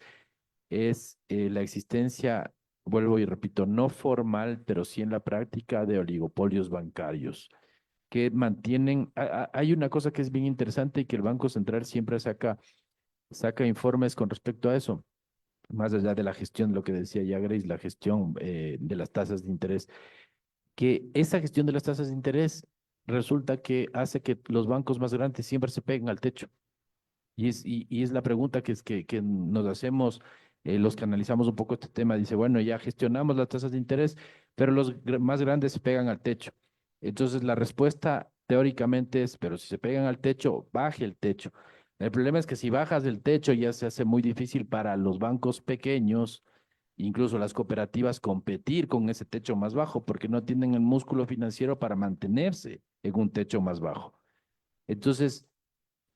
la existencia, vuelvo y repito, no formal, pero sí en la práctica de oligopolios bancarios que mantienen, hay una cosa que es bien interesante y que el Banco Central siempre saca informes con respecto a eso, más allá de la gestión, lo que decía ya Grace, la gestión de las tasas de interés, que esa gestión de las tasas de interés resulta que hace que los bancos más grandes siempre se peguen al techo. Y es la pregunta que nos hacemos los que analizamos un poco este tema. Dice, bueno, ya gestionamos las tasas de interés, pero los más grandes se pegan al techo. Entonces, la respuesta teóricamente es, pero si se pegan al techo, baje el techo. El problema es que si bajas el techo ya se hace muy difícil para los bancos pequeños, incluso las cooperativas, competir con ese techo más bajo, porque no tienen el músculo financiero para mantenerse en un techo más bajo. Entonces,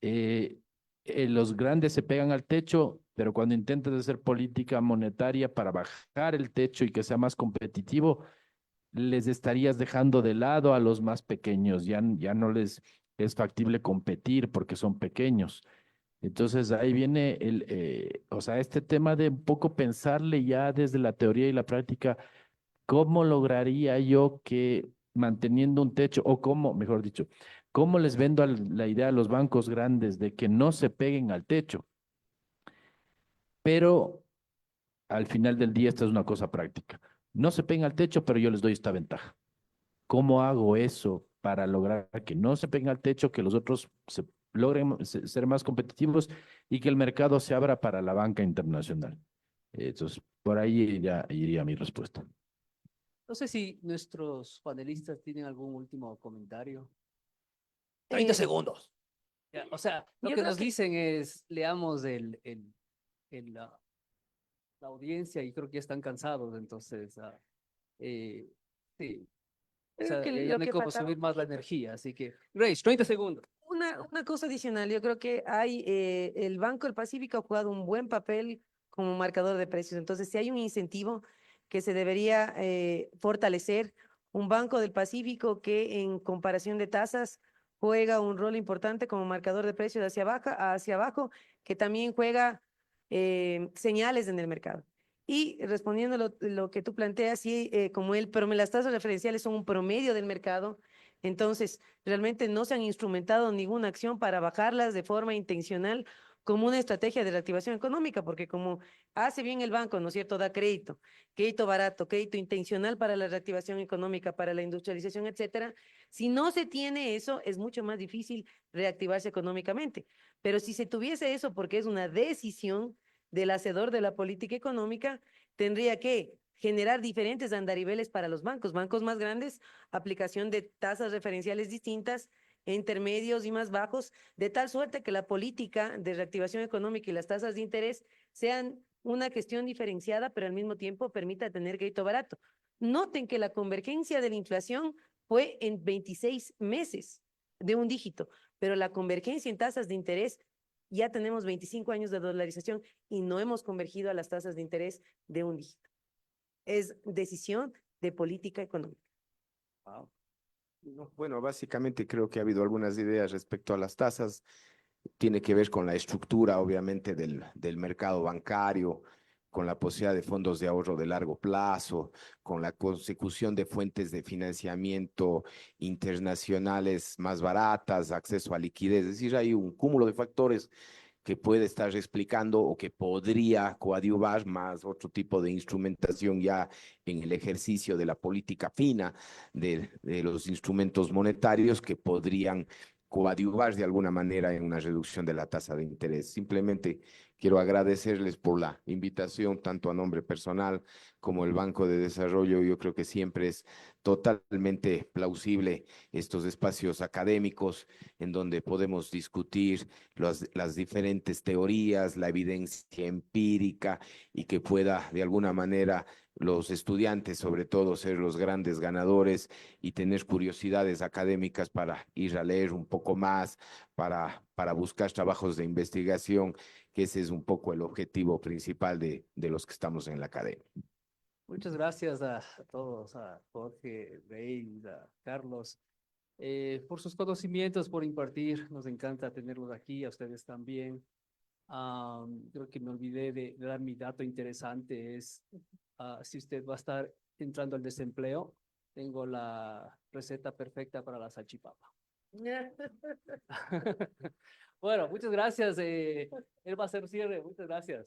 eh, los grandes se pegan al techo, pero cuando intentas hacer política monetaria para bajar el techo y que sea más competitivo, les estarías dejando de lado a los más pequeños, ya no les es factible competir porque son pequeños. Entonces ahí viene o sea, este tema de un poco pensarle ya desde la teoría y la práctica, ¿cómo lograría yo que manteniendo un techo, o cómo, mejor dicho, cómo les vendo la idea a los bancos grandes de que no se peguen al techo? Pero al final del día esta es una cosa práctica. No se peguen al techo, pero yo les doy esta ventaja. ¿Cómo hago eso para lograr que no se peguen al techo, que los otros logren ser más competitivos y que el mercado se abra para la banca internacional? Entonces, por ahí iría mi respuesta. No sé si nuestros panelistas tienen algún último comentario. 30 Eh, segundos. Ya, o sea, lo yo que creo nos que dicen es, leamos la audiencia y creo que ya están cansados, entonces, sí, o creo sea, que ya lo no hay que cómo faltaba. subir más la energía, así que, Grace, 30 segundos. Una cosa adicional, yo creo que el Banco del Pacífico ha jugado un buen papel como marcador de precios. Entonces, si hay un incentivo que se debería fortalecer, un Banco del Pacífico que en comparación de tasas juega un rol importante como marcador de precios hacia abajo, que también juega señales en el mercado. Y respondiendo lo que tú planteas, sí, pero las tasas referenciales son un promedio del mercado, entonces realmente no se han instrumentado ninguna acción para bajarlas de forma intencional como una estrategia de reactivación económica, porque como hace bien el banco, ¿no es cierto? Da crédito, crédito barato, crédito intencional para la reactivación económica, para la industrialización, etcétera. Si no se tiene eso, es mucho más difícil reactivarse económicamente. Pero si se tuviese eso, porque es una decisión del hacedor de la política económica, tendría que generar diferentes andariveles para los bancos, bancos más grandes, aplicación de tasas referenciales distintas, intermedios y más bajos, de tal suerte que la política de reactivación económica y las tasas de interés sean una cuestión diferenciada, pero al mismo tiempo permita tener crédito barato. Noten que la convergencia de la inflación fue en 26 meses de un dígito, pero la convergencia en tasas de interés ya tenemos 25 años de dolarización y no hemos convergido a las tasas de interés de un dígito. Es decisión de política económica. No, bueno, básicamente creo que ha habido algunas ideas respecto a las tasas. Tiene que ver con la estructura, obviamente, del mercado bancario, con la posibilidad de fondos de ahorro de largo plazo, con la consecución de fuentes de financiamiento internacionales más baratas, acceso a liquidez. Es decir, hay un cúmulo de factores que puede estar explicando o que podría coadyuvar más otro tipo de instrumentación ya en el ejercicio de la política fina de los instrumentos monetarios que podrían coadyuvar de alguna manera en una reducción de la tasa de interés. Simplemente quiero agradecerles por la invitación, tanto a nombre personal como el Banco de Desarrollo. Yo creo que siempre es totalmente plausible estos espacios académicos en donde podemos discutir las diferentes teorías, la evidencia empírica y que pueda de alguna manera los estudiantes, sobre todo, ser los grandes ganadores y tener curiosidades académicas para ir a leer un poco más, para buscar trabajos de investigación, que ese es un poco el objetivo principal de los que estamos en la academia. Muchas gracias a todos, a Jorge, Rey, a Carlos, por sus conocimientos, por impartir. Nos encanta tenerlos aquí, a ustedes también. Creo que me olvidé de dar mi dato interesante, es si usted va a estar entrando al desempleo, tengo la receta perfecta para la salchipapa. Bueno, muchas gracias. Él va a hacer cierre. Muchas gracias.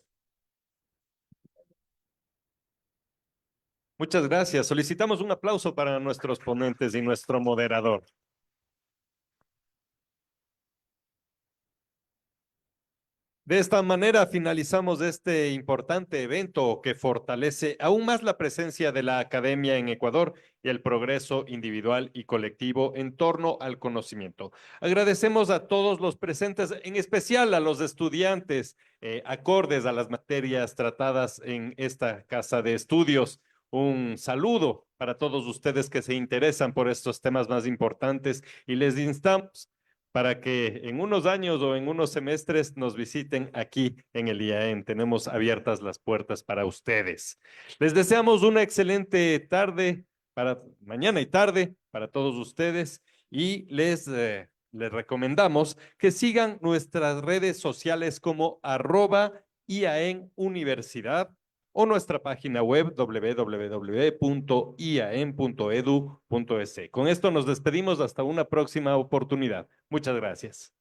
Muchas gracias. Solicitamos un aplauso para nuestros ponentes y nuestro moderador. De esta manera finalizamos este importante evento que fortalece aún más la presencia de la academia en Ecuador y el progreso individual y colectivo en torno al conocimiento. Agradecemos a todos los presentes, en especial a los estudiantes, acordes a las materias tratadas en esta casa de estudios. Un saludo para todos ustedes que se interesan por estos temas más importantes y les instamos para que en unos años o en unos semestres nos visiten aquí en el IAEN. Tenemos abiertas las puertas para ustedes. Les deseamos una excelente tarde para mañana y tarde para todos ustedes y les recomendamos que sigan nuestras redes sociales como @IAEN Universidad o nuestra página web www.iaen.edu.es. Con esto nos despedimos hasta una próxima oportunidad. Muchas gracias.